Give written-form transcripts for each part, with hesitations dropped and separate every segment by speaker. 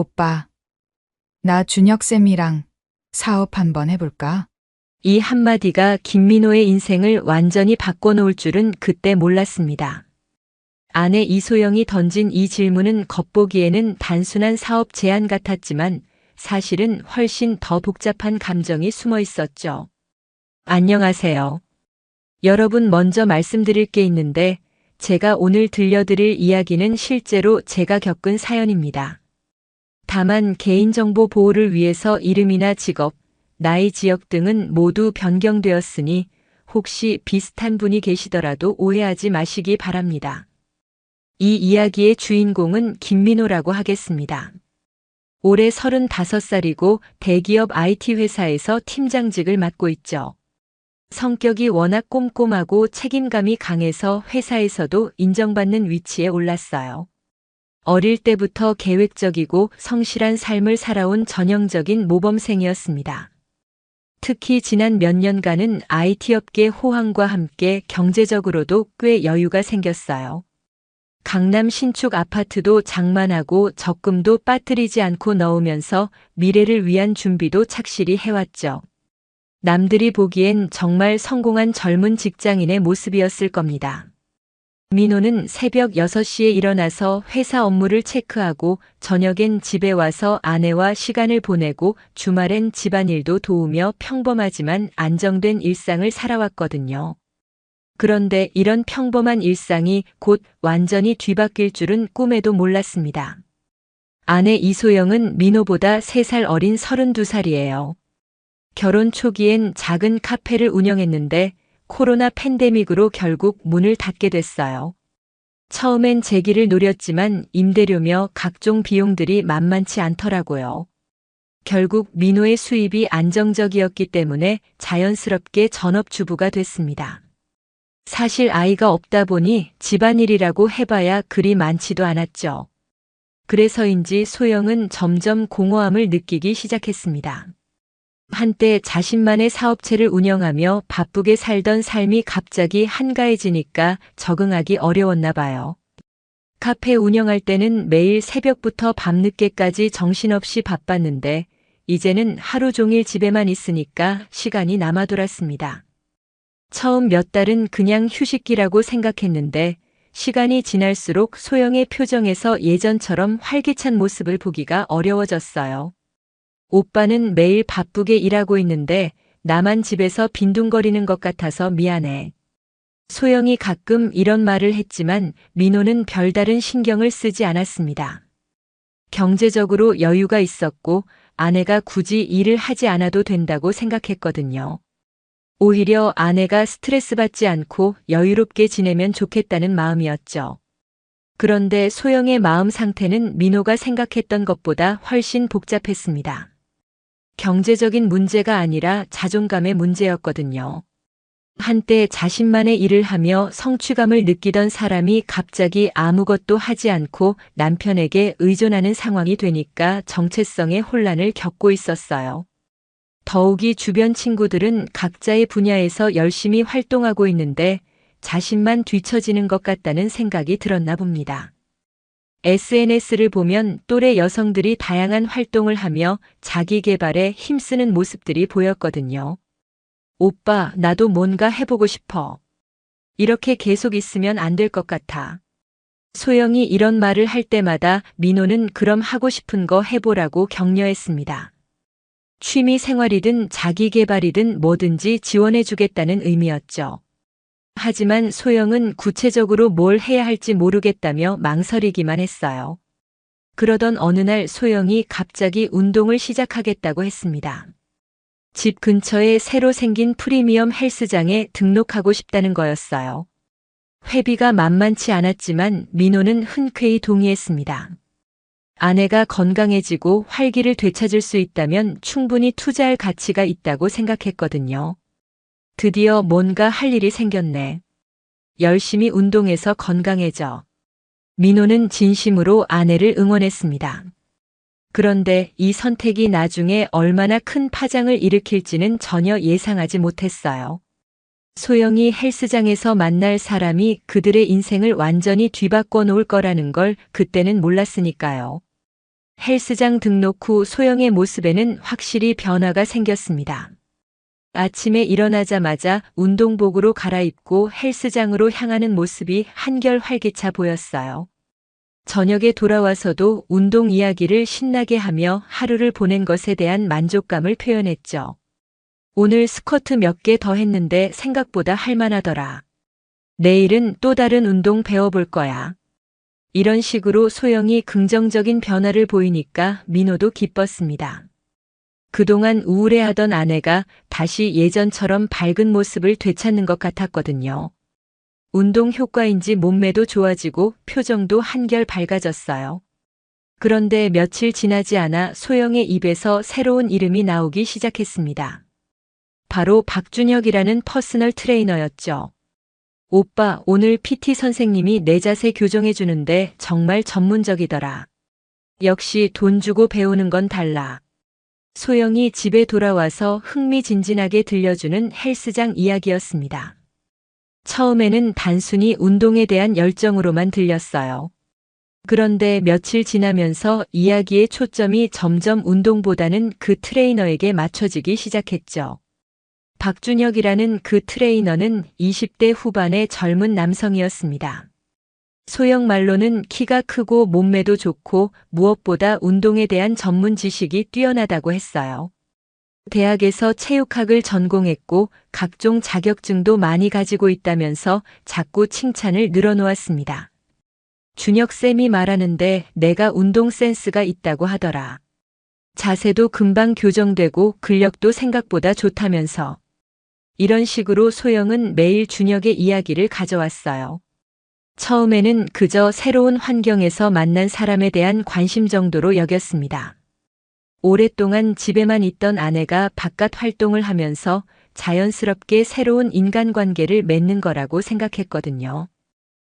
Speaker 1: 오빠, 나 준혁쌤이랑 사업 한번 해볼까?
Speaker 2: 이 한마디가 김민호의 인생을 완전히 바꿔놓을 줄은 그때 몰랐습니다. 아내 이소영이 던진 이 질문은 겉보기에는 단순한 사업 제안 같았지만 사실은 훨씬 더 복잡한 감정이 숨어 있었죠. 안녕하세요. 여러분, 먼저 말씀드릴 게 있는데 제가 오늘 들려드릴 이야기는 실제로 제가 겪은 사연입니다. 다만 개인정보 보호를 위해서 이름이나 직업, 나이, 지역 등은 모두 변경되었으니 혹시 비슷한 분이 계시더라도 오해하지 마시기 바랍니다. 이 이야기의 주인공은 김민호라고 하겠습니다. 올해 35살이고 대기업 IT 회사에서 팀장직을 맡고 있죠. 성격이 워낙 꼼꼼하고 책임감이 강해서 회사에서도 인정받는 위치에 올랐어요. 어릴 때부터 계획적이고 성실한 삶을 살아온 전형적인 모범생이었습니다. 특히 지난 몇 년간은 IT 업계 호황과 함께 경제적으로도 꽤 여유가 생겼어요. 강남 신축 아파트도 장만하고 적금도 빠뜨리지 않고 넣으면서 미래를 위한 준비도 착실히 해왔죠. 남들이 보기엔 정말 성공한 젊은 직장인의 모습이었을 겁니다. 민호는 새벽 6시에 일어나서 회사 업무를 체크하고 저녁엔 집에 와서 아내와 시간을 보내고 주말엔 집안일도 도우며 평범하지만 안정된 일상을 살아왔거든요. 그런데 이런 평범한 일상이 곧 완전히 뒤바뀔 줄은 꿈에도 몰랐습니다. 아내 이소영은 민호보다 3살 어린 32살이에요. 결혼 초기엔 작은 카페를 운영했는데 코로나 팬데믹으로 결국 문을 닫게 됐어요. 처음엔 재기를 노렸지만 임대료며 각종 비용들이 만만치 않더라고요. 결국 민호의 수입이 안정적이었기 때문에 자연스럽게 전업주부가 됐습니다. 사실 아이가 없다 보니 집안일이라고 해봐야 그리 많지도 않았죠. 그래서인지 소영은 점점 공허함을 느끼기 시작했습니다. 한때 자신만의 사업체를 운영하며 바쁘게 살던 삶이 갑자기 한가해지니까 적응하기 어려웠나 봐요. 카페 운영할 때는 매일 새벽부터 밤늦게까지 정신없이 바빴는데 이제는 하루 종일 집에만 있으니까 시간이 남아돌았습니다. 처음 몇 달은 그냥 휴식기라고 생각했는데 시간이 지날수록 소영의 표정에서 예전처럼 활기찬 모습을 보기가 어려워졌어요. 오빠는 매일 바쁘게 일하고 있는데 나만 집에서 빈둥거리는 것 같아서 미안해. 소영이 가끔 이런 말을 했지만 민호는 별다른 신경을 쓰지 않았습니다. 경제적으로 여유가 있었고 아내가 굳이 일을 하지 않아도 된다고 생각했거든요. 오히려 아내가 스트레스 받지 않고 여유롭게 지내면 좋겠다는 마음이었죠. 그런데 소영의 마음 상태는 민호가 생각했던 것보다 훨씬 복잡했습니다. 경제적인 문제가 아니라 자존감의 문제였거든요. 한때 자신만의 일을 하며 성취감을 느끼던 사람이 갑자기 아무것도 하지 않고 남편에게 의존하는 상황이 되니까 정체성의 혼란을 겪고 있었어요. 더욱이 주변 친구들은 각자의 분야에서 열심히 활동하고 있는데 자신만 뒤처지는 것 같다는 생각이 들었나 봅니다. SNS를 보면 또래 여성들이 다양한 활동을 하며 자기 개발에 힘쓰는 모습들이 보였거든요. 오빠, 나도 뭔가 해보고 싶어. 이렇게 계속 있으면 안 될 것 같아. 소영이 이런 말을 할 때마다 민호는 그럼 하고 싶은 거 해보라고 격려했습니다. 취미 생활이든 자기 개발이든 뭐든지 지원해주겠다는 의미였죠. 하지만 소영은 구체적으로 뭘 해야 할지 모르겠다며 망설이기만 했어요. 그러던 어느 날 소영이 갑자기 운동을 시작하겠다고 했습니다. 집 근처에 새로 생긴 프리미엄 헬스장에 등록하고 싶다는 거였어요. 회비가 만만치 않았지만 민호는 흔쾌히 동의했습니다. 아내가 건강해지고 활기를 되찾을 수 있다면 충분히 투자할 가치가 있다고 생각했거든요. 드디어 뭔가 할 일이 생겼네. 열심히 운동해서 건강해져. 민호는 진심으로 아내를 응원했습니다. 그런데 이 선택이 나중에 얼마나 큰 파장을 일으킬지는 전혀 예상하지 못했어요. 소영이 헬스장에서 만날 사람이 그들의 인생을 완전히 뒤바꿔 놓을 거라는 걸 그때는 몰랐으니까요. 헬스장 등록 후 소영의 모습에는 확실히 변화가 생겼습니다. 아침에 일어나자마자 운동복으로 갈아입고 헬스장으로 향하는 모습이 한결 활기차 보였어요. 저녁에 돌아와서도 운동 이야기를 신나게 하며 하루를 보낸 것에 대한 만족감을 표현했죠. 오늘 스쿼트 몇 개 더 했는데 생각보다 할만하더라. 내일은 또 다른 운동 배워볼 거야. 이런 식으로 소영이 긍정적인 변화를 보이니까 민호도 기뻤습니다. 그동안 우울해하던 아내가 다시 예전처럼 밝은 모습을 되찾는 것 같았거든요. 운동 효과인지 몸매도 좋아지고 표정도 한결 밝아졌어요. 그런데 며칠 지나지 않아 소영의 입에서 새로운 이름이 나오기 시작했습니다. 바로 박준혁이라는 퍼스널 트레이너였죠. 오빠, 오늘 PT 선생님이 내 자세 교정해 주는데 정말 전문적이더라. 역시 돈 주고 배우는 건 달라. 소영이 집에 돌아와서 흥미진진하게 들려주는 헬스장 이야기였습니다. 처음에는 단순히 운동에 대한 열정으로만 들렸어요. 그런데 며칠 지나면서 이야기의 초점이 점점 운동보다는 그 트레이너에게 맞춰지기 시작했죠. 박준혁이라는 그 트레이너는 20대 후반의 젊은 남성이었습니다. 소영 말로는 키가 크고 몸매도 좋고 무엇보다 운동에 대한 전문 지식이 뛰어나다고 했어요. 대학에서 체육학을 전공했고 각종 자격증도 많이 가지고 있다면서 자꾸 칭찬을 늘어놓았습니다. 준혁쌤이 말하는데 내가 운동 센스가 있다고 하더라. 자세도 금방 교정되고 근력도 생각보다 좋다면서. 이런 식으로 소영은 매일 준혁의 이야기를 가져왔어요. 처음에는 그저 새로운 환경에서 만난 사람에 대한 관심 정도로 여겼습니다. 오랫동안 집에만 있던 아내가 바깥 활동을 하면서 자연스럽게 새로운 인간관계를 맺는 거라고 생각했거든요.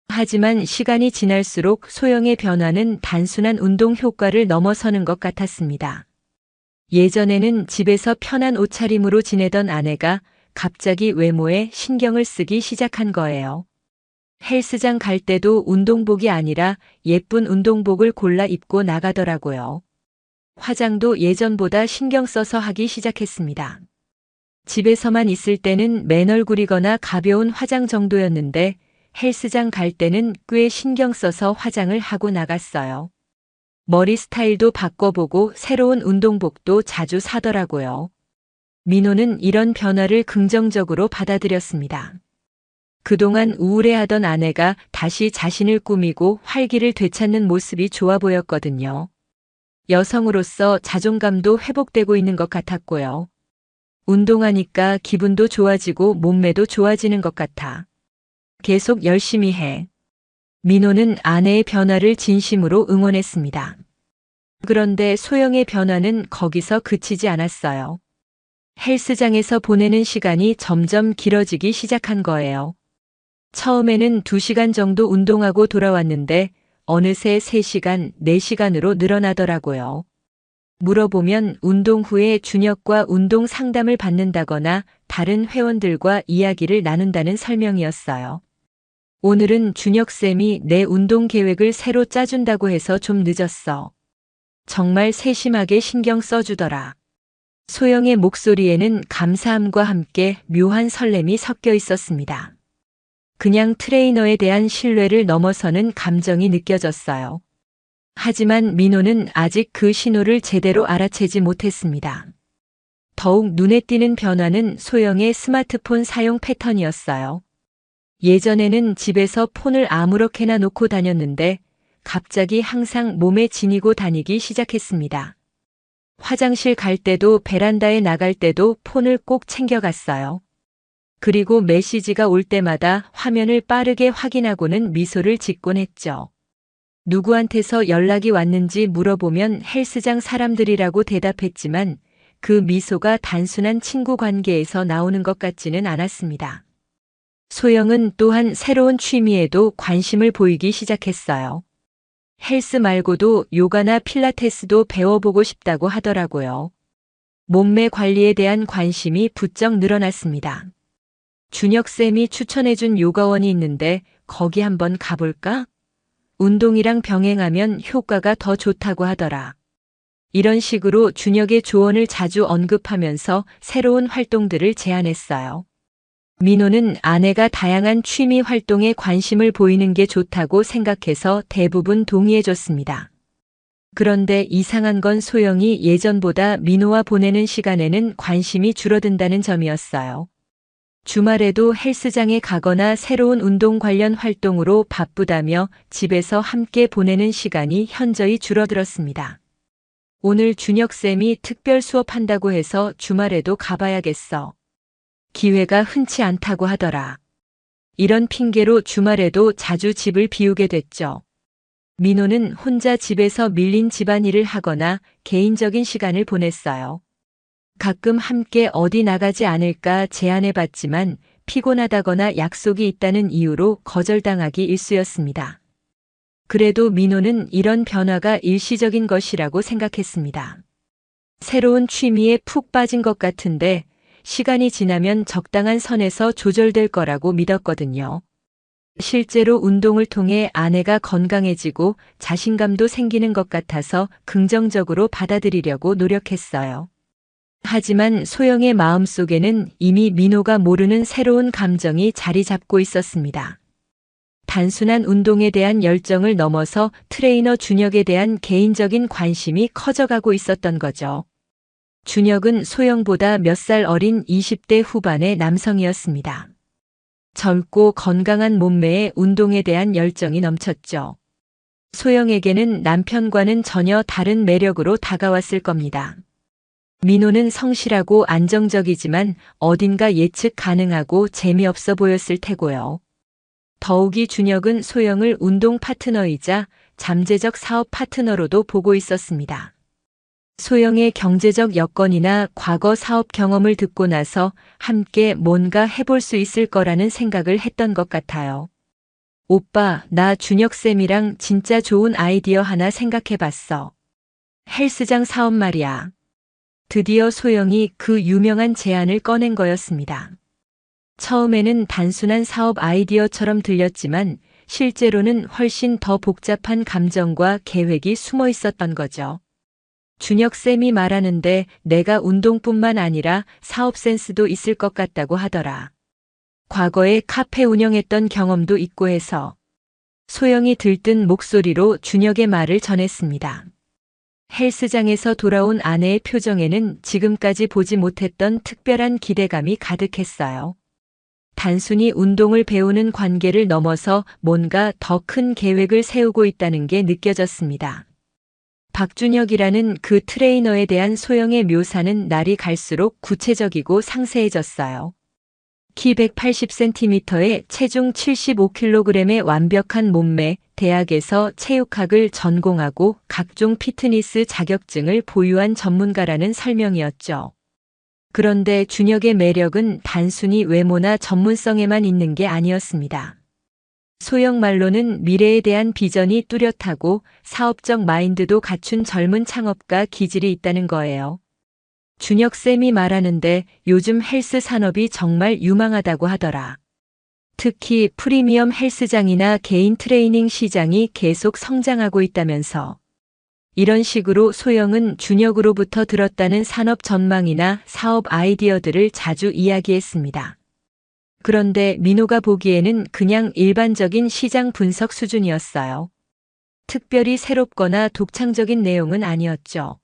Speaker 2: 하지만 시간이 지날수록 소영의 변화는 단순한 운동 효과를 넘어서는 것 같았습니다. 예전에는 집에서 편한 옷차림으로 지내던 아내가 갑자기 외모에 신경을 쓰기 시작한 거예요. 헬스장 갈 때도 운동복이 아니라 예쁜 운동복을 골라 입고 나가더라고요. 화장도 예전보다 신경 써서 하기 시작했습니다. 집에서만 있을 때는 맨 얼굴이거나 가벼운 화장 정도였는데 헬스장 갈 때는 꽤 신경 써서 화장을 하고 나갔어요. 머리 스타일도 바꿔보고 새로운 운동복도 자주 사더라고요. 민호는 이런 변화를 긍정적으로 받아들였습니다. 그동안 우울해하던 아내가 다시 자신을 꾸미고 활기를 되찾는 모습이 좋아 보였거든요. 여성으로서 자존감도 회복되고 있는 것 같았고요. 운동하니까 기분도 좋아지고 몸매도 좋아지는 것 같아. 계속 열심히 해. 민호는 아내의 변화를 진심으로 응원했습니다. 그런데 소영의 변화는 거기서 그치지 않았어요. 헬스장에서 보내는 시간이 점점 길어지기 시작한 거예요. 처음에는 2시간 정도 운동하고 돌아왔는데 어느새 3시간, 4시간으로 늘어나더라고요. 물어보면 운동 후에 준혁과 운동 상담을 받는다거나 다른 회원들과 이야기를 나눈다는 설명이었어요. 오늘은 준혁쌤이 내 운동 계획을 새로 짜준다고 해서 좀 늦었어. 정말 세심하게 신경 써주더라. 소영의 목소리에는 감사함과 함께 묘한 설렘이 섞여 있었습니다. 그냥 트레이너에 대한 신뢰를 넘어서는 감정이 느껴졌어요. 하지만 민호는 아직 그 신호를 제대로 알아채지 못했습니다. 더욱 눈에 띄는 변화는 소영의 스마트폰 사용 패턴이었어요. 예전에는 집에서 폰을 아무렇게나 놓고 다녔는데 갑자기 항상 몸에 지니고 다니기 시작했습니다. 화장실 갈 때도 베란다에 나갈 때도 폰을 꼭 챙겨갔어요. 그리고 메시지가 올 때마다 화면을 빠르게 확인하고는 미소를 짓곤 했죠. 누구한테서 연락이 왔는지 물어보면 헬스장 사람들이라고 대답했지만 그 미소가 단순한 친구 관계에서 나오는 것 같지는 않았습니다. 소영은 또한 새로운 취미에도 관심을 보이기 시작했어요. 헬스 말고도 요가나 필라테스도 배워보고 싶다고 하더라고요. 몸매 관리에 대한 관심이 부쩍 늘어났습니다. 준혁쌤이 추천해준 요가원이 있는데 거기 한번 가볼까? 운동이랑 병행하면 효과가 더 좋다고 하더라. 이런 식으로 준혁의 조언을 자주 언급하면서 새로운 활동들을 제안했어요. 민호는 아내가 다양한 취미 활동에 관심을 보이는 게 좋다고 생각해서 대부분 동의해줬습니다. 그런데 이상한 건 소영이 예전보다 민호와 보내는 시간에는 관심이 줄어든다는 점이었어요. 주말에도 헬스장에 가거나 새로운 운동 관련 활동으로 바쁘다며 집에서 함께 보내는 시간이 현저히 줄어들었습니다. 오늘 준혁쌤이 특별 수업한다고 해서 주말에도 가봐야겠어. 기회가 흔치 않다고 하더라. 이런 핑계로 주말에도 자주 집을 비우게 됐죠. 민호는 혼자 집에서 밀린 집안일을 하거나 개인적인 시간을 보냈어요. 가끔 함께 어디 나가지 않을까 제안해봤지만 피곤하다거나 약속이 있다는 이유로 거절당하기 일쑤였습니다. 그래도 민호는 이런 변화가 일시적인 것이라고 생각했습니다. 새로운 취미에 푹 빠진 것 같은데 시간이 지나면 적당한 선에서 조절될 거라고 믿었거든요. 실제로 운동을 통해 아내가 건강해지고 자신감도 생기는 것 같아서 긍정적으로 받아들이려고 노력했어요. 하지만 소영의 마음속에는 이미 민호가 모르는 새로운 감정이 자리 잡고 있었습니다. 단순한 운동에 대한 열정을 넘어서 트레이너 준혁에 대한 개인적인 관심이 커져가고 있었던 거죠. 준혁은 소영보다 몇 살 어린 20대 후반의 남성이었습니다. 젊고 건강한 몸매에 운동에 대한 열정이 넘쳤죠. 소영에게는 남편과는 전혀 다른 매력으로 다가왔을 겁니다. 민호는 성실하고 안정적이지만 어딘가 예측 가능하고 재미없어 보였을 테고요. 더욱이 준혁은 소영을 운동 파트너이자 잠재적 사업 파트너로도 보고 있었습니다. 소영의 경제적 여건이나 과거 사업 경험을 듣고 나서 함께 뭔가 해볼 수 있을 거라는 생각을 했던 것 같아요. 오빠, 나 준혁쌤이랑 진짜 좋은 아이디어 하나 생각해봤어. 헬스장 사업 말이야. 드디어 소영이 그 유명한 제안을 꺼낸 거였습니다. 처음에는 단순한 사업 아이디어처럼 들렸지만 실제로는 훨씬 더 복잡한 감정과 계획이 숨어 있었던 거죠. 준혁쌤이 말하는데 내가 운동뿐만 아니라 사업 센스도 있을 것 같다고 하더라. 과거에 카페 운영했던 경험도 있고 해서. 소영이 들뜬 목소리로 준혁의 말을 전했습니다. 헬스장에서 돌아온 아내의 표정에는 지금까지 보지 못했던 특별한 기대감이 가득했어요. 단순히 운동을 배우는 관계를 넘어서 뭔가 더 큰 계획을 세우고 있다는 게 느껴졌습니다. 박준혁이라는 그 트레이너에 대한 소영의 묘사는 날이 갈수록 구체적이고 상세해졌어요. 키 180cm에 체중 75kg의 완벽한 몸매, 대학에서 체육학을 전공하고 각종 피트니스 자격증을 보유한 전문가라는 설명이었죠. 그런데 준혁의 매력은 단순히 외모나 전문성에만 있는 게 아니었습니다. 소영 말로는 미래에 대한 비전이 뚜렷하고 사업적 마인드도 갖춘 젊은 창업가 기질이 있다는 거예요. 준혁쌤이 말하는데 요즘 헬스 산업이 정말 유망하다고 하더라. 특히 프리미엄 헬스장이나 개인 트레이닝 시장이 계속 성장하고 있다면서. 이런 식으로 소영은 준혁으로부터 들었다는 산업 전망이나 사업 아이디어들을 자주 이야기했습니다. 그런데 민호가 보기에는 그냥 일반적인 시장 분석 수준이었어요. 특별히 새롭거나 독창적인 내용은 아니었죠.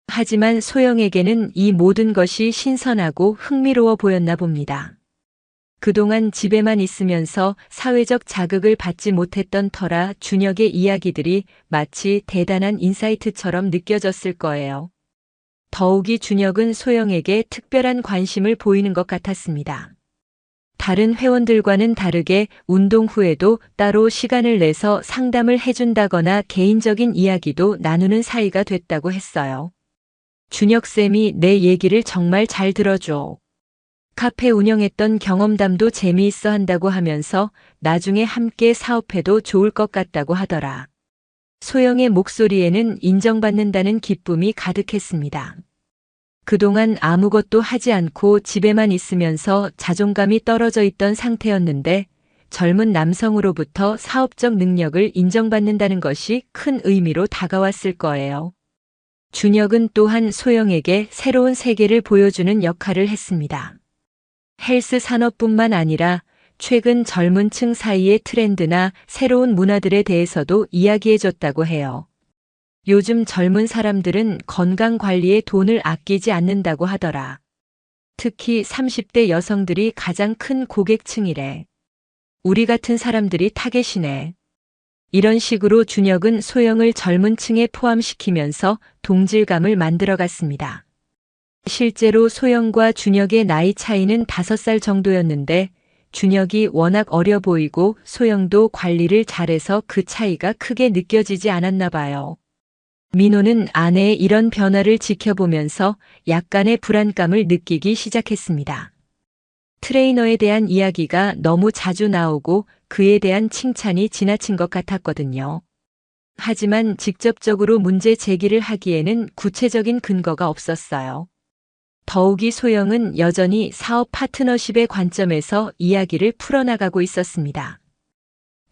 Speaker 2: 하지만 소영에게는 이 모든 것이 신선하고 흥미로워 보였나 봅니다. 그동안 집에만 있으면서 사회적 자극을 받지 못했던 터라 준혁의 이야기들이 마치 대단한 인사이트처럼 느껴졌을 거예요. 더욱이 준혁은 소영에게 특별한 관심을 보이는 것 같았습니다. 다른 회원들과는 다르게 운동 후에도 따로 시간을 내서 상담을 해준다거나 개인적인 이야기도 나누는 사이가 됐다고 했어요. 준혁쌤이 내 얘기를 정말 잘 들어줘. 카페 운영했던 경험담도 재미있어 한다고 하면서 나중에 함께 사업해도 좋을 것 같다고 하더라. 소영의 목소리에는 인정받는다는 기쁨이 가득했습니다. 그동안 아무것도 하지 않고 집에만 있으면서 자존감이 떨어져 있던 상태였는데 젊은 남성으로부터 사업적 능력을 인정받는다는 것이 큰 의미로 다가왔을 거예요. 준혁은 또한 소영에게 새로운 세계를 보여주는 역할을 했습니다. 헬스 산업뿐만 아니라 최근 젊은 층 사이의 트렌드나 새로운 문화들에 대해서도 이야기해줬다고 해요. 요즘 젊은 사람들은 건강 관리에 돈을 아끼지 않는다고 하더라. 특히 30대 여성들이 가장 큰 고객층이래. 우리 같은 사람들이 타겟이네. 이런 식으로 준혁은 소영을 젊은 층에 포함시키면서 동질감을 만들어갔습니다. 실제로 소영과 준혁의 나이 차이는 5살 정도였는데 준혁이 워낙 어려 보이고 소영도 관리를 잘해서 그 차이가 크게 느껴지지 않았나 봐요. 민호는 아내의 이런 변화를 지켜보면서 약간의 불안감을 느끼기 시작했습니다. 트레이너에 대한 이야기가 너무 자주 나오고 그에 대한 칭찬이 지나친 것 같았거든요. 하지만 직접적으로 문제 제기를 하기에는 구체적인 근거가 없었어요. 더욱이 소영은 여전히 사업 파트너십의 관점에서 이야기를 풀어나가고 있었습니다.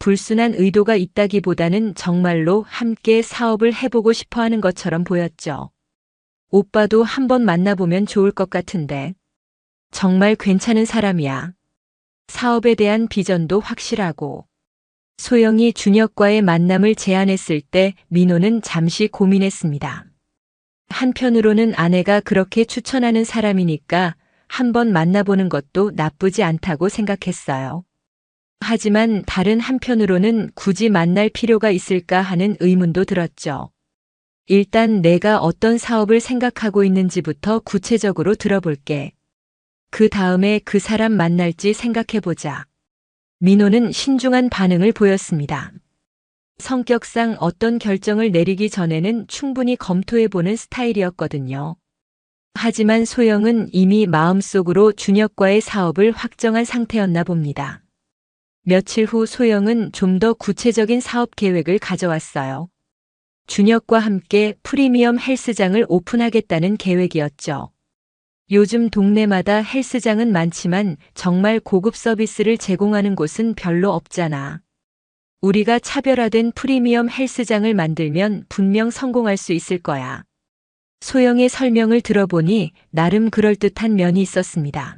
Speaker 2: 불순한 의도가 있다기보다는 정말로 함께 사업을 해보고 싶어 하는 것처럼 보였죠. 오빠도 한번 만나보면 좋을 것 같은데. 정말 괜찮은 사람이야. 사업에 대한 비전도 확실하고. 소영이 준혁과의 만남을 제안했을 때 민호는 잠시 고민했습니다. 한편으로는 아내가 그렇게 추천하는 사람이니까 한번 만나보는 것도 나쁘지 않다고 생각했어요. 하지만 다른 한편으로는 굳이 만날 필요가 있을까 하는 의문도 들었죠. 일단 내가 어떤 사업을 생각하고 있는지부터 구체적으로 들어볼게. 그 다음에 그 사람 만날지 생각해보자. 민호는 신중한 반응을 보였습니다. 성격상 어떤 결정을 내리기 전에는 충분히 검토해보는 스타일이었거든요. 하지만 소영은 이미 마음속으로 준혁과의 사업을 확정한 상태였나 봅니다. 며칠 후 소영은 좀 더 구체적인 사업 계획을 가져왔어요. 준혁과 함께 프리미엄 헬스장을 오픈하겠다는 계획이었죠. 요즘 동네마다 헬스장은 많지만 정말 고급 서비스를 제공하는 곳은 별로 없잖아. 우리가 차별화된 프리미엄 헬스장을 만들면 분명 성공할 수 있을 거야. 소영의 설명을 들어보니 나름 그럴듯한 면이 있었습니다.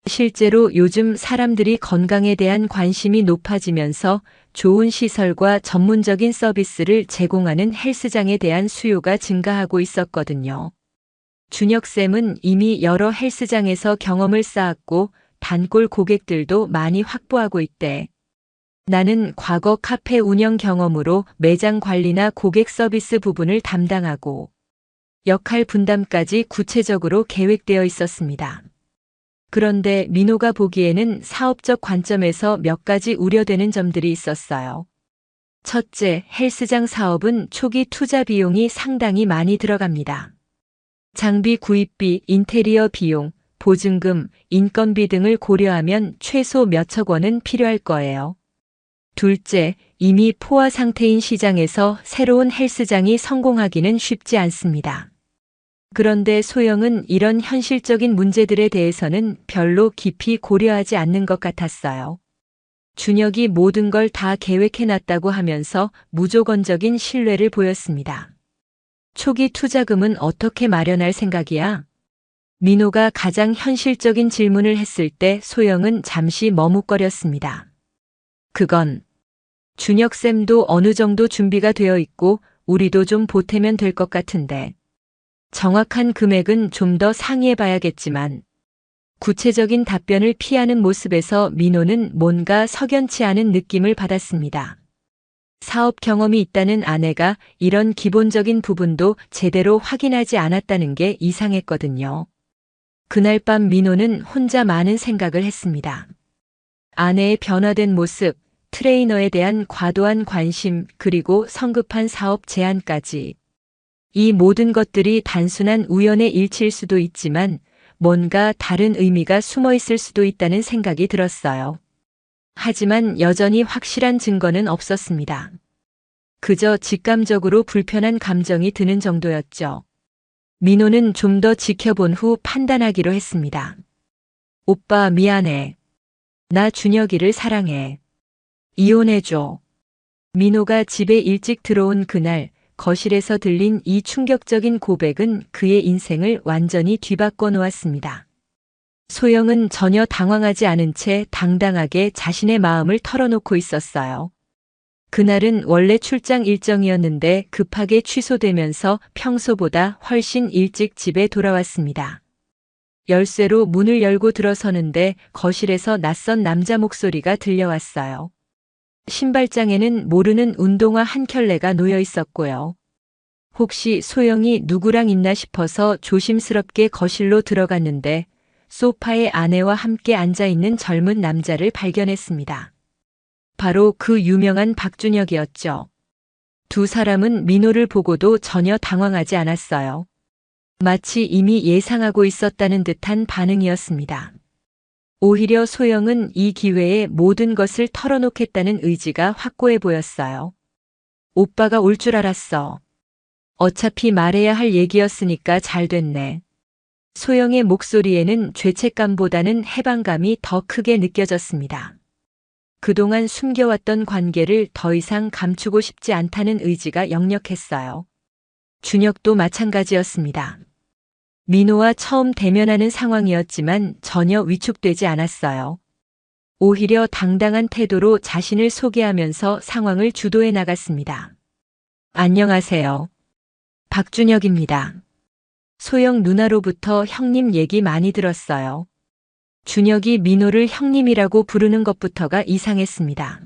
Speaker 2: 실제로 요즘 사람들이 건강에 대한 관심이 높아지면서 좋은 시설과 전문적인 서비스를 제공하는 헬스장에 대한 수요가 증가하고 있었거든요. 준혁쌤은 이미 여러 헬스장에서 경험을 쌓았고 단골 고객들도 많이 확보하고 있대. 나는 과거 카페 운영 경험으로 매장 관리나 고객 서비스 부분을 담당하고 역할 분담까지 구체적으로 계획되어 있었습니다. 그런데 민호가 보기에는 사업적 관점에서 몇 가지 우려되는 점들이 있었어요. 첫째, 헬스장 사업은 초기 투자 비용이 상당히 많이 들어갑니다. 장비 구입비, 인테리어 비용, 보증금, 인건비 등을 고려하면 최소 몇억 원은 필요할 거예요. 둘째, 이미 포화 상태인 시장에서 새로운 헬스장이 성공하기는 쉽지 않습니다. 그런데 소영은 이런 현실적인 문제들에 대해서는 별로 깊이 고려하지 않는 것 같았어요. 준혁이 모든 걸 다 계획해놨다고 하면서 무조건적인 신뢰를 보였습니다. 초기 투자금은 어떻게 마련할 생각이야? 민호가 가장 현실적인 질문을 했을 때 소영은 잠시 머뭇거렸습니다. 그건 준혁쌤도 어느 정도 준비가 되어 있고 우리도 좀 보태면 될 것 같은데. 정확한 금액은 좀 더 상의해 봐야겠지만 구체적인 답변을 피하는 모습에서 민호는 뭔가 석연치 않은 느낌을 받았습니다. 사업 경험이 있다는 아내가 이런 기본적인 부분도 제대로 확인하지 않았다는 게 이상했거든요. 그날 밤 민호는 혼자 많은 생각을 했습니다. 아내의 변화된 모습, 트레이너에 대한 과도한 관심, 그리고 성급한 사업 제안까지. 이 모든 것들이 단순한 우연의 일치일 수도 있지만 뭔가 다른 의미가 숨어 있을 수도 있다는 생각이 들었어요. 하지만 여전히 확실한 증거는 없었습니다. 그저 직감적으로 불편한 감정이 드는 정도였죠. 민호는 좀 더 지켜본 후 판단하기로 했습니다. 오빠 미안해. 나 준혁이를 사랑해. 이혼해줘. 민호가 집에 일찍 들어온 그날 거실에서 들린 이 충격적인 고백은 그의 인생을 완전히 뒤바꿔 놓았습니다. 소영은 전혀 당황하지 않은 채 당당하게 자신의 마음을 털어놓고 있었어요. 그날은 원래 출장 일정이었는데 급하게 취소되면서 평소보다 훨씬 일찍 집에 돌아왔습니다. 열쇠로 문을 열고 들어서는데 거실에서 낯선 남자 목소리가 들려왔어요. 신발장에는 모르는 운동화 한 켤레가 놓여 있었고요. 혹시 소영이 누구랑 있나 싶어서 조심스럽게 거실로 들어갔는데 소파에 아내와 함께 앉아 있는 젊은 남자를 발견했습니다. 바로 그 유명한 박준혁이었죠. 두 사람은 민호를 보고도 전혀 당황하지 않았어요. 마치 이미 예상하고 있었다는 듯한 반응이었습니다. 오히려 소영은 이 기회에 모든 것을 털어놓겠다는 의지가 확고해 보였어요. 오빠가 올 줄 알았어. 어차피 말해야 할 얘기였으니까 잘 됐네. 소영의 목소리에는 죄책감보다는 해방감이 더 크게 느껴졌습니다. 그동안 숨겨왔던 관계를 더 이상 감추고 싶지 않다는 의지가 역력했어요. 준혁도 마찬가지였습니다. 민호와 처음 대면하는 상황이었지만 전혀 위축되지 않았어요. 오히려 당당한 태도로 자신을 소개하면서 상황을 주도해 나갔습니다. 안녕하세요. 박준혁입니다. 소영 누나로부터 형님 얘기 많이 들었어요. 준혁이 민호를 형님이라고 부르는 것부터가 이상했습니다.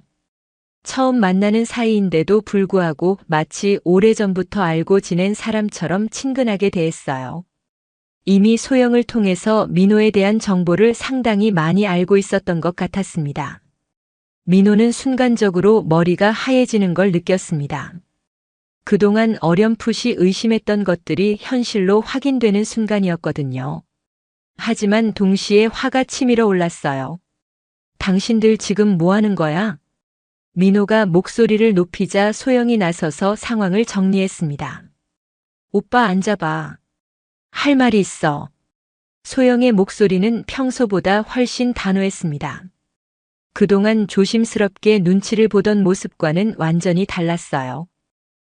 Speaker 2: 처음 만나는 사이인데도 불구하고 마치 오래전부터 알고 지낸 사람처럼 친근하게 대했어요. 이미 소영을 통해서 민호에 대한 정보를 상당히 많이 알고 있었던 것 같았습니다. 민호는 순간적으로 머리가 하얘지는 걸 느꼈습니다. 그동안 어렴풋이 의심했던 것들이 현실로 확인되는 순간이었거든요. 하지만 동시에 화가 치밀어 올랐어요. 당신들 지금 뭐 하는 거야? 민호가 목소리를 높이자 소영이 나서서 상황을 정리했습니다. 오빠 앉아봐. 할 말이 있어. 소영의 목소리는 평소보다 훨씬 단호했습니다. 그동안 조심스럽게 눈치를 보던 모습과는 완전히 달랐어요.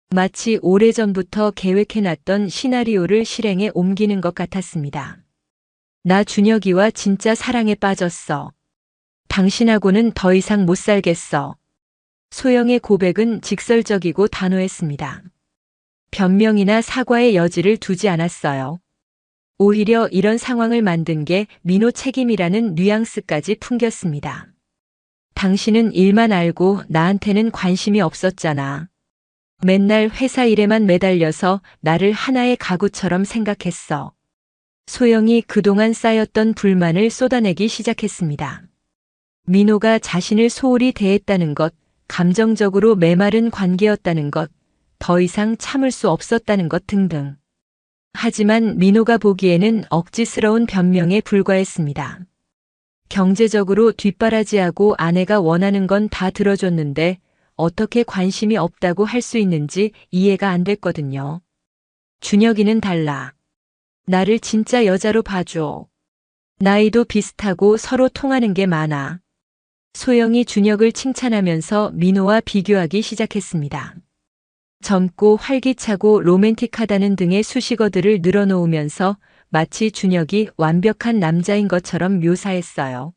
Speaker 2: 마치 오래전부터 계획해놨던 시나리오를 실행에 옮기는 것 같았습니다. 나 준혁이와 진짜 사랑에 빠졌어. 당신하고는 더 이상 못 살겠어. 소영의 고백은 직설적이고 단호했습니다. 변명이나 사과의 여지를 두지 않았어요. 오히려 이런 상황을 만든 게 민호 책임이라는 뉘앙스까지 풍겼습니다. 당신은 일만 알고 나한테는 관심이 없었잖아. 맨날 회사 일에만 매달려서 나를 하나의 가구처럼 생각했어. 소영이 그동안 쌓였던 불만을 쏟아내기 시작했습니다. 민호가 자신을 소홀히 대했다는 것, 감정적으로 메마른 관계였다는 것, 더 이상 참을 수 없었다는 것 등등. 하지만 민호가 보기에는 억지스러운 변명에 불과했습니다. 경제적으로 뒷바라지하고 아내가 원하는 건 다 들어줬는데 어떻게 관심이 없다고 할 수 있는지 이해가 안 됐거든요. 준혁이는 달라. 나를 진짜 여자로 봐줘. 나이도 비슷하고 서로 통하는 게 많아. 소영이 준혁을 칭찬하면서 민호와 비교하기 시작했습니다. 젊고 활기차고 로맨틱하다는 등의 수식어들을 늘어놓으면서 마치 준혁이 완벽한 남자인 것처럼 묘사했어요.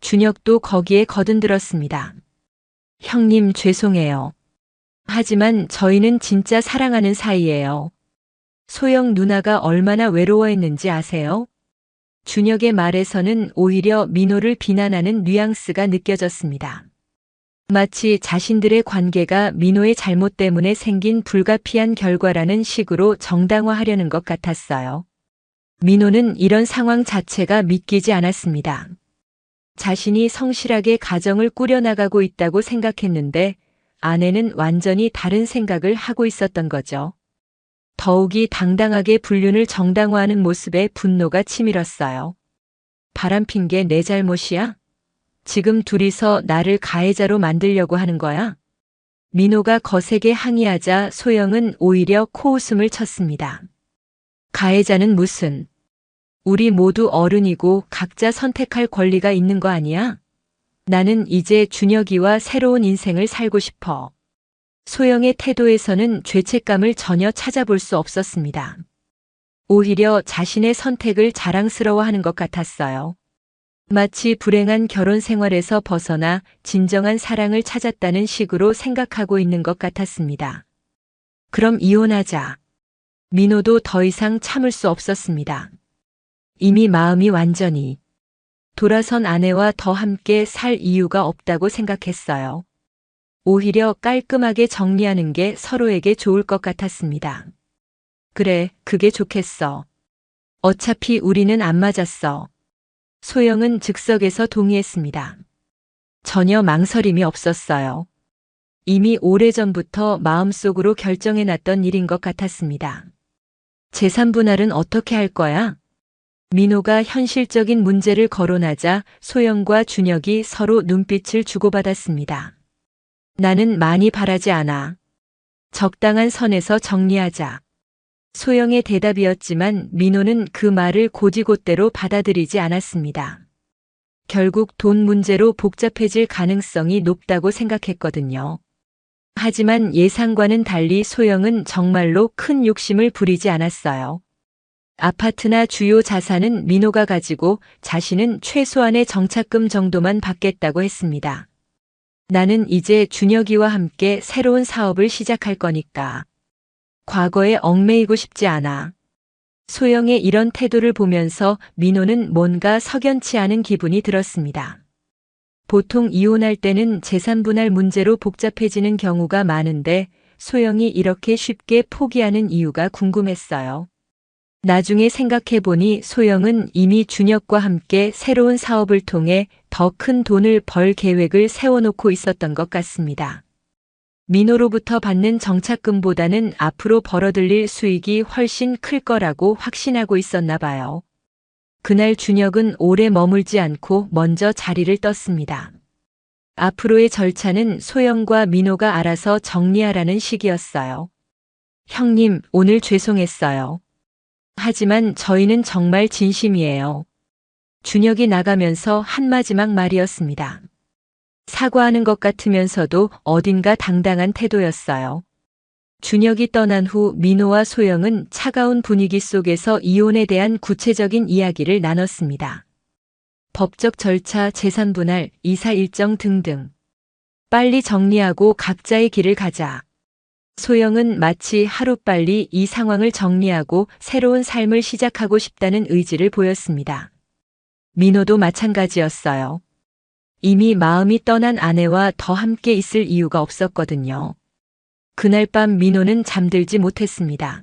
Speaker 2: 준혁도 거기에 거듭들었습니다. 형님 죄송해요. 하지만 저희는 진짜 사랑하는 사이예요. 소영 누나가 얼마나 외로워했는지 아세요? 준혁의 말에서는 오히려 민호를 비난하는 뉘앙스가 느껴졌습니다. 마치 자신들의 관계가 민호의 잘못 때문에 생긴 불가피한 결과라는 식으로 정당화하려는 것 같았어요. 민호는 이런 상황 자체가 믿기지 않았습니다. 자신이 성실하게 가정을 꾸려나가고 있다고 생각했는데 아내는 완전히 다른 생각을 하고 있었던 거죠. 더욱이 당당하게 불륜을 정당화하는 모습에 분노가 치밀었어요. 바람핀 게 내 잘못이야? 지금 둘이서 나를 가해자로 만들려고 하는 거야? 민호가 거세게 항의하자 소영은 오히려 코웃음을 쳤습니다. 가해자는 무슨? 우리 모두 어른이고 각자 선택할 권리가 있는 거 아니야? 나는 이제 준혁이와 새로운 인생을 살고 싶어. 소영의 태도에서는 죄책감을 전혀 찾아볼 수 없었습니다. 오히려 자신의 선택을 자랑스러워하는 것 같았어요. 마치 불행한 결혼 생활에서 벗어나 진정한 사랑을 찾았다는 식으로 생각하고 있는 것 같았습니다. 그럼 이혼하자. 민호도 더 이상 참을 수 없었습니다. 이미 마음이 완전히 돌아선 아내와 더 함께 살 이유가 없다고 생각했어요. 오히려 깔끔하게 정리하는 게 서로에게 좋을 것 같았습니다. 그래, 그게 좋겠어. 어차피 우리는 안 맞았어. 소영은 즉석에서 동의했습니다. 전혀 망설임이 없었어요. 이미 오래전부터 마음속으로 결정해놨던 일인 것 같았습니다. 재산 분할은 어떻게 할 거야? 민호가 현실적인 문제를 거론하자 소영과 준혁이 서로 눈빛을 주고받았습니다. 나는 많이 바라지 않아. 적당한 선에서 정리하자. 소영의 대답이었지만 민호는 그 말을 곧이곧대로 받아들이지 않았습니다. 결국 돈 문제로 복잡해질 가능성이 높다고 생각했거든요. 하지만 예상과는 달리 소영은 정말로 큰 욕심을 부리지 않았어요. 아파트나 주요 자산은 민호가 가지고 자신은 최소한의 정착금 정도만 받겠다고 했습니다. 나는 이제 준혁이와 함께 새로운 사업을 시작할 거니까. 과거에 얽매이고 싶지 않아. 소영의 이런 태도를 보면서 민호는 뭔가 석연치 않은 기분이 들었습니다. 보통 이혼할 때는 재산 분할 문제로 복잡해지는 경우가 많은데 소영이 이렇게 쉽게 포기하는 이유가 궁금했어요. 나중에 생각해보니 소영은 이미 준혁과 함께 새로운 사업을 통해 더 큰 돈을 벌 계획을 세워놓고 있었던 것 같습니다. 민호로부터 받는 정착금보다는 앞으로 벌어들일 수익이 훨씬 클 거라고 확신하고 있었나 봐요. 그날 준혁은 오래 머물지 않고 먼저 자리를 떴습니다. 앞으로의 절차는 소영과 민호가 알아서 정리하라는 식이었어요. 형님, 오늘 죄송했어요. 하지만 저희는 정말 진심이에요. 준혁이 나가면서 한 마지막 말이었습니다. 사과하는 것 같으면서도 어딘가 당당한 태도였어요. 준혁이 떠난 후 민호와 소영은 차가운 분위기 속에서 이혼에 대한 구체적인 이야기를 나눴습니다. 법적 절차, 재산 분할, 이사 일정 등등. 빨리 정리하고 각자의 길을 가자. 소영은 마치 하루빨리 이 상황을 정리하고 새로운 삶을 시작하고 싶다는 의지를 보였습니다. 민호도 마찬가지였어요. 이미 마음이 떠난 아내와 더 함께 있을 이유가 없었거든요. 그날 밤 민호는 잠들지 못했습니다.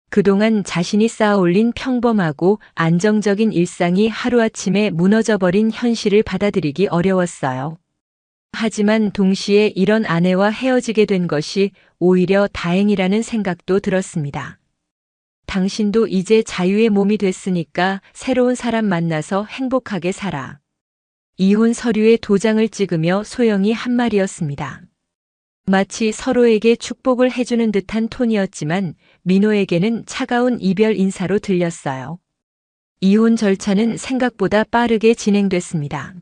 Speaker 2: 그동안 자신이 쌓아올린 평범하고 안정적인 일상이 하루아침에 무너져버린 현실을 받아들이기 어려웠어요. 하지만 동시에 이런 아내와 헤어지게 된 것이 오히려 다행이라는 생각도 들었습니다. 당신도 이제 자유의 몸이 됐으니까 새로운 사람 만나서 행복하게 살아. 이혼 서류에 도장을 찍으며 소영이 한 말이었습니다. 마치 서로에게 축복을 해주는 듯한 톤이었지만 민호에게는 차가운 이별 인사로 들렸어요. 이혼 절차는 생각보다 빠르게 진행됐습니다.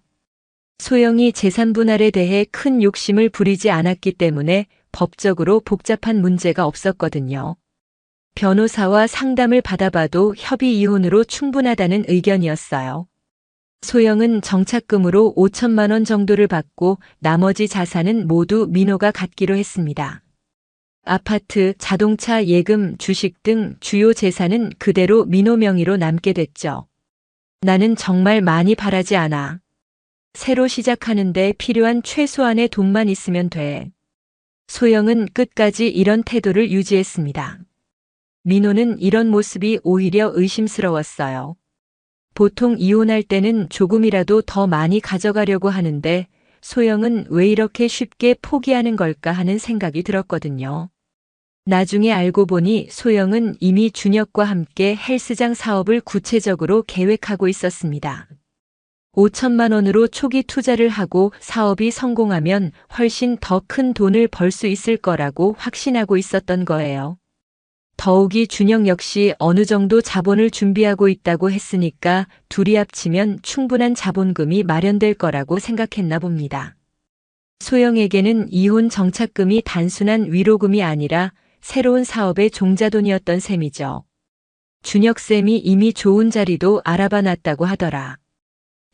Speaker 2: 소영이 재산 분할에 대해 큰 욕심을 부리지 않았기 때문에 법적으로 복잡한 문제가 없었거든요. 변호사와 상담을 받아봐도 협의 이혼으로 충분하다는 의견이었어요. 소영은 정착금으로 5천만 원 정도를 받고 나머지 자산은 모두 민호가 갖기로 했습니다. 아파트, 자동차, 예금, 주식 등 주요 재산은 그대로 민호 명의로 남게 됐죠. 나는 정말 많이 바라지 않아. 새로 시작하는데 필요한 최소한의 돈만 있으면 돼. 소영은 끝까지 이런 태도를 유지했습니다. 민호는 이런 모습이 오히려 의심스러웠어요. 보통 이혼할 때는 조금이라도 더 많이 가져가려고 하는데 소영은 왜 이렇게 쉽게 포기하는 걸까 하는 생각이 들었거든요. 나중에 알고 보니 소영은 이미 준혁과 함께 헬스장 사업을 구체적으로 계획하고 있었습니다. 5천만 원으로 초기 투자를 하고 사업이 성공하면 훨씬 더 큰 돈을 벌 수 있을 거라고 확신하고 있었던 거예요. 더욱이 준혁 역시 어느 정도 자본을 준비하고 있다고 했으니까 둘이 합치면 충분한 자본금이 마련될 거라고 생각했나 봅니다. 소영에게는 이혼 정착금이 단순한 위로금이 아니라 새로운 사업의 종자돈이었던 셈이죠. 준혁쌤이 이미 좋은 자리도 알아봐 놨다고 하더라.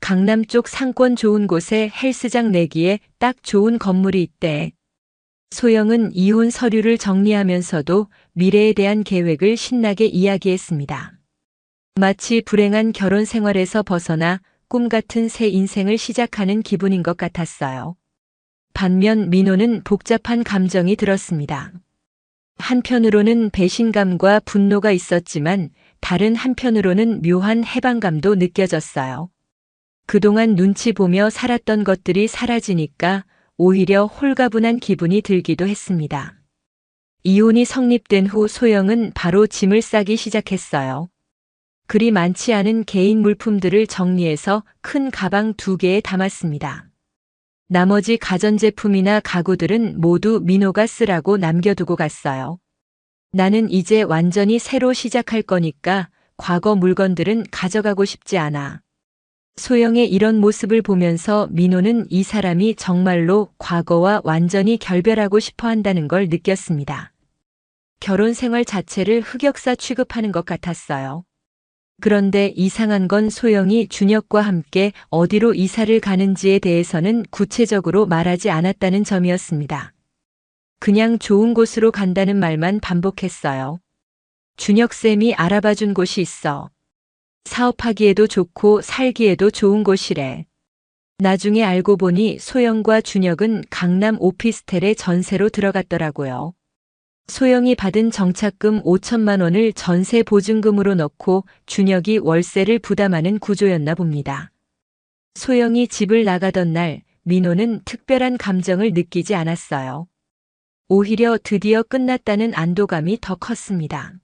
Speaker 2: 강남 쪽 상권 좋은 곳에 헬스장 내기에 딱 좋은 건물이 있대. 소영은 이혼 서류를 정리하면서도 미래에 대한 계획을 신나게 이야기했습니다. 마치 불행한 결혼 생활에서 벗어나 꿈 같은 새 인생을 시작하는 기분인 것 같았어요. 반면 민호는 복잡한 감정이 들었습니다. 한편으로는 배신감과 분노가 있었지만 다른 한편으로는 묘한 해방감도 느껴졌어요. 그동안 눈치 보며 살았던 것들이 사라지니까 오히려 홀가분한 기분이 들기도 했습니다. 이혼이 성립된 후 소영은 바로 짐을 싸기 시작했어요. 그리 많지 않은 개인 물품들을 정리해서 큰 가방 2개에 담았습니다. 나머지 가전제품이나 가구들은 모두 민호가 쓰라고 남겨두고 갔어요. 나는 이제 완전히 새로 시작할 거니까 과거 물건들은 가져가고 싶지 않아. 소영의 이런 모습을 보면서 민호는 이 사람이 정말로 과거와 완전히 결별하고 싶어 한다는 걸 느꼈습니다. 결혼 생활 자체를 흑역사 취급하는 것 같았어요. 그런데 이상한 건 소영이 준혁과 함께 어디로 이사를 가는지에 대해서는 구체적으로 말하지 않았다는 점이었습니다. 그냥 좋은 곳으로 간다는 말만 반복했어요. 준혁쌤이 알아봐준 곳이 있어. 사업하기에도 좋고 살기에도 좋은 곳이래. 나중에 알고 보니 소영과 준혁은 강남 오피스텔에 전세로 들어갔더라고요. 소영이 받은 정착금 5천만 원을 전세 보증금으로 넣고 준혁이 월세를 부담하는 구조였나 봅니다. 소영이 집을 나가던 날 민호는 특별한 감정을 느끼지 않았어요. 오히려 드디어 끝났다는 안도감이 더 컸습니다.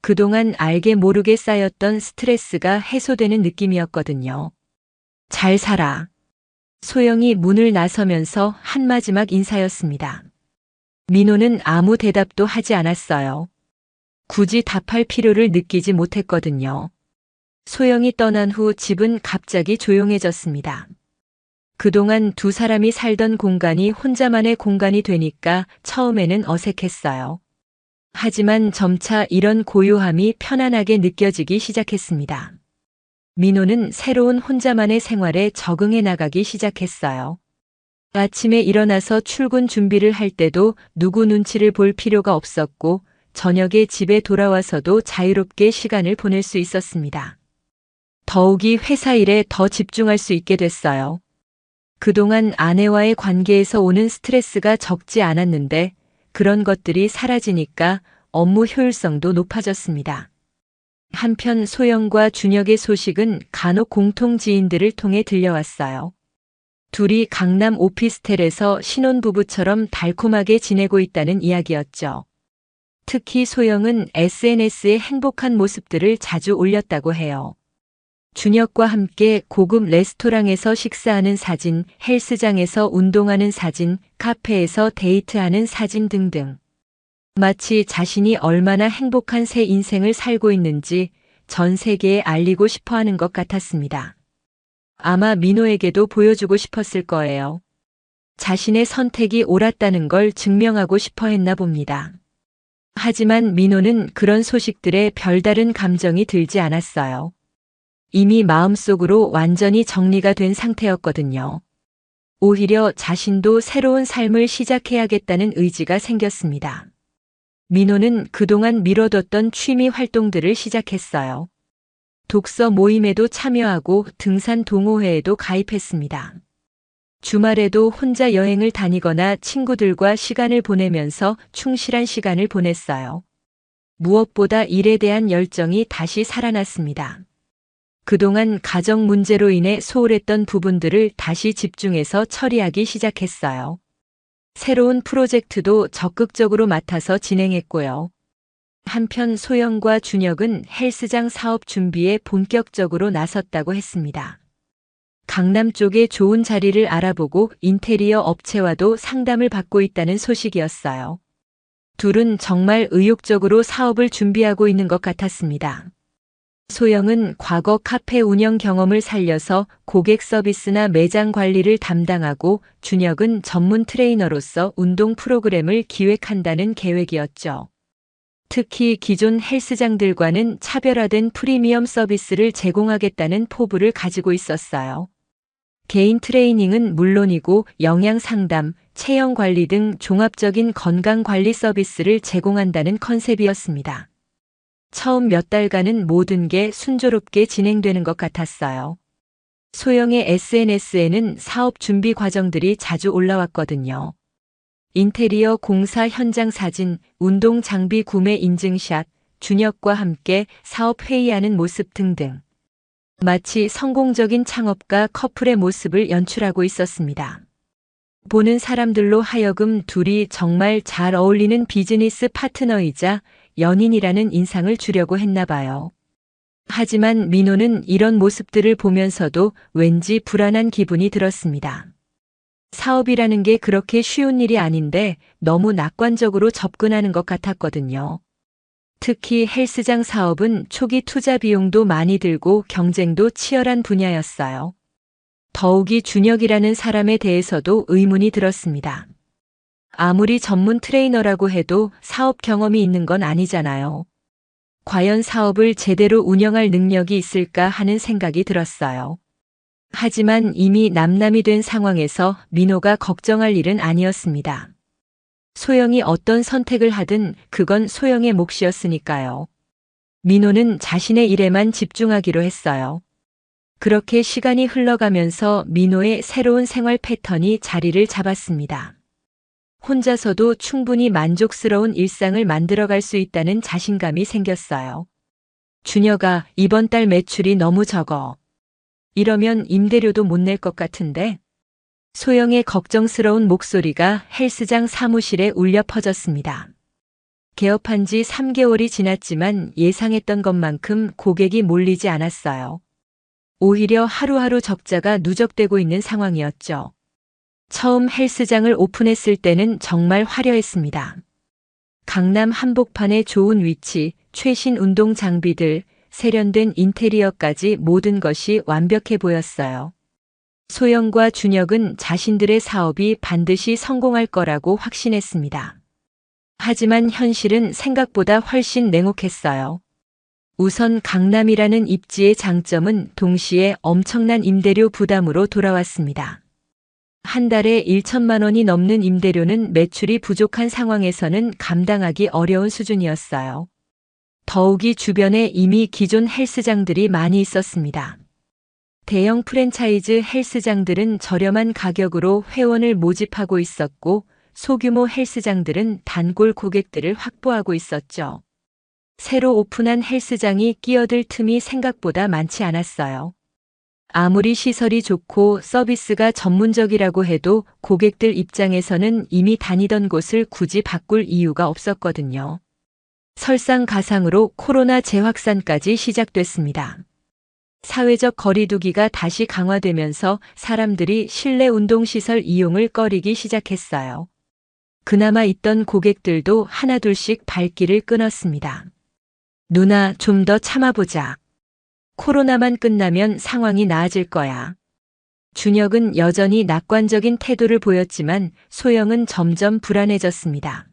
Speaker 2: 그동안 알게 모르게 쌓였던 스트레스가 해소되는 느낌이었거든요. 잘 살아. 소영이 문을 나서면서 한 마지막 인사였습니다. 민호는 아무 대답도 하지 않았어요. 굳이 답할 필요를 느끼지 못했거든요. 소영이 떠난 후 집은 갑자기 조용해졌습니다. 그동안 두 사람이 살던 공간이 혼자만의 공간이 되니까 처음에는 어색했어요. 하지만 점차 이런 고요함이 편안하게 느껴지기 시작했습니다. 민호는 새로운 혼자만의 생활에 적응해 나가기 시작했어요. 아침에 일어나서 출근 준비를 할 때도 누구 눈치를 볼 필요가 없었고 저녁에 집에 돌아와서도 자유롭게 시간을 보낼 수 있었습니다. 더욱이 회사 일에 더 집중할 수 있게 됐어요. 그동안 아내와의 관계에서 오는 스트레스가 적지 않았는데 그런 것들이 사라지니까 업무 효율성도 높아졌습니다. 한편 소영과 준혁의 소식은 간혹 공통 지인들을 통해 들려왔어요. 둘이 강남 오피스텔에서 신혼부부처럼 달콤하게 지내고 있다는 이야기였죠. 특히 소영은 SNS에 행복한 모습들을 자주 올렸다고 해요. 준혁과 함께 고급 레스토랑에서 식사하는 사진, 헬스장에서 운동하는 사진, 카페에서 데이트하는 사진 등등. 마치 자신이 얼마나 행복한 새 인생을 살고 있는지 전 세계에 알리고 싶어 하는 것 같았습니다. 아마 민호에게도 보여주고 싶었을 거예요. 자신의 선택이 옳았다는 걸 증명하고 싶어 했나 봅니다. 하지만 민호는 그런 소식들에 별다른 감정이 들지 않았어요. 이미 마음속으로 완전히 정리가 된 상태였거든요. 오히려 자신도 새로운 삶을 시작해야겠다는 의지가 생겼습니다. 민호는 그동안 미뤄뒀던 취미 활동들을 시작했어요. 독서 모임에도 참여하고 등산 동호회에도 가입했습니다. 주말에도 혼자 여행을 다니거나 친구들과 시간을 보내면서 충실한 시간을 보냈어요. 무엇보다 일에 대한 열정이 다시 살아났습니다. 그동안 가정 문제로 인해 소홀했던 부분들을 다시 집중해서 처리하기 시작했어요. 새로운 프로젝트도 적극적으로 맡아서 진행했고요. 한편 소영과 준혁은 헬스장 사업 준비에 본격적으로 나섰다고 했습니다. 강남 쪽에 좋은 자리를 알아보고 인테리어 업체와도 상담을 받고 있다는 소식이었어요. 둘은 정말 의욕적으로 사업을 준비하고 있는 것 같았습니다. 소영은 과거 카페 운영 경험을 살려서 고객 서비스나 매장 관리를 담당하고 준혁은 전문 트레이너로서 운동 프로그램을 기획한다는 계획이었죠. 특히 기존 헬스장들과는 차별화된 프리미엄 서비스를 제공하겠다는 포부를 가지고 있었어요. 개인 트레이닝은 물론이고 영양 상담, 체형 관리 등 종합적인 건강 관리 서비스를 제공한다는 컨셉이었습니다. 처음 몇 달간은 모든 게 순조롭게 진행되는 것 같았어요. 소영의 SNS에는 사업 준비 과정들이 자주 올라왔거든요. 인테리어 공사 현장 사진, 운동 장비 구매 인증샷, 준혁과 함께 사업 회의하는 모습 등등. 마치 성공적인 창업가 커플의 모습을 연출하고 있었습니다. 보는 사람들로 하여금 둘이 정말 잘 어울리는 비즈니스 파트너이자 연인이라는 인상을 주려고 했나 봐요. 하지만 민호는 이런 모습들을 보면서도 왠지 불안한 기분이 들었습니다. 사업이라는 게 그렇게 쉬운 일이 아닌데 너무 낙관적으로 접근하는 것 같았거든요. 특히 헬스장 사업은 초기 투자 비용도 많이 들고 경쟁도 치열한 분야였어요. 더욱이 준혁이라는 사람에 대해서도 의문이 들었습니다. 아무리 전문 트레이너라고 해도 사업 경험이 있는 건 아니잖아요. 과연 사업을 제대로 운영할 능력이 있을까 하는 생각이 들었어요. 하지만 이미 남남이 된 상황에서 민호가 걱정할 일은 아니었습니다. 소영이 어떤 선택을 하든 그건 소영의 몫이었으니까요. 민호는 자신의 일에만 집중하기로 했어요. 그렇게 시간이 흘러가면서 민호의 새로운 생활 패턴이 자리를 잡았습니다. 혼자서도 충분히 만족스러운 일상을 만들어갈 수 있다는 자신감이 생겼어요. 준혁아, 이번 달 매출이 너무 적어. 이러면 임대료도 못 낼 것 같은데? 소영의 걱정스러운 목소리가 헬스장 사무실에 울려 퍼졌습니다. 개업한 지 3개월이 지났지만 예상했던 것만큼 고객이 몰리지 않았어요. 오히려 하루하루 적자가 누적되고 있는 상황이었죠. 처음 헬스장을 오픈했을 때는 정말 화려했습니다. 강남 한복판의 좋은 위치, 최신 운동 장비들, 세련된 인테리어까지 모든 것이 완벽해 보였어요. 소영과 준혁은 자신들의 사업이 반드시 성공할 거라고 확신했습니다. 하지만 현실은 생각보다 훨씬 냉혹했어요. 우선 강남이라는 입지의 장점은 동시에 엄청난 임대료 부담으로 돌아왔습니다. 한 달에 1천만 원이 넘는 임대료는 매출이 부족한 상황에서는 감당하기 어려운 수준이었어요. 더욱이 주변에 이미 기존 헬스장들이 많이 있었습니다. 대형 프랜차이즈 헬스장들은 저렴한 가격으로 회원을 모집하고 있었고 소규모 헬스장들은 단골 고객들을 확보하고 있었죠. 새로 오픈한 헬스장이 끼어들 틈이 생각보다 많지 않았어요. 아무리 시설이 좋고 서비스가 전문적이라고 해도 고객들 입장에서는 이미 다니던 곳을 굳이 바꿀 이유가 없었거든요. 설상가상으로 코로나 재확산까지 시작됐습니다. 사회적 거리두기가 다시 강화되면서 사람들이 실내 운동시설 이용을 꺼리기 시작했어요. 그나마 있던 고객들도 하나둘씩 발길을 끊었습니다. 누나, 좀 더 참아보자. 코로나만 끝나면 상황이 나아질 거야. 준혁은 여전히 낙관적인 태도를 보였지만 소영은 점점 불안해졌습니다.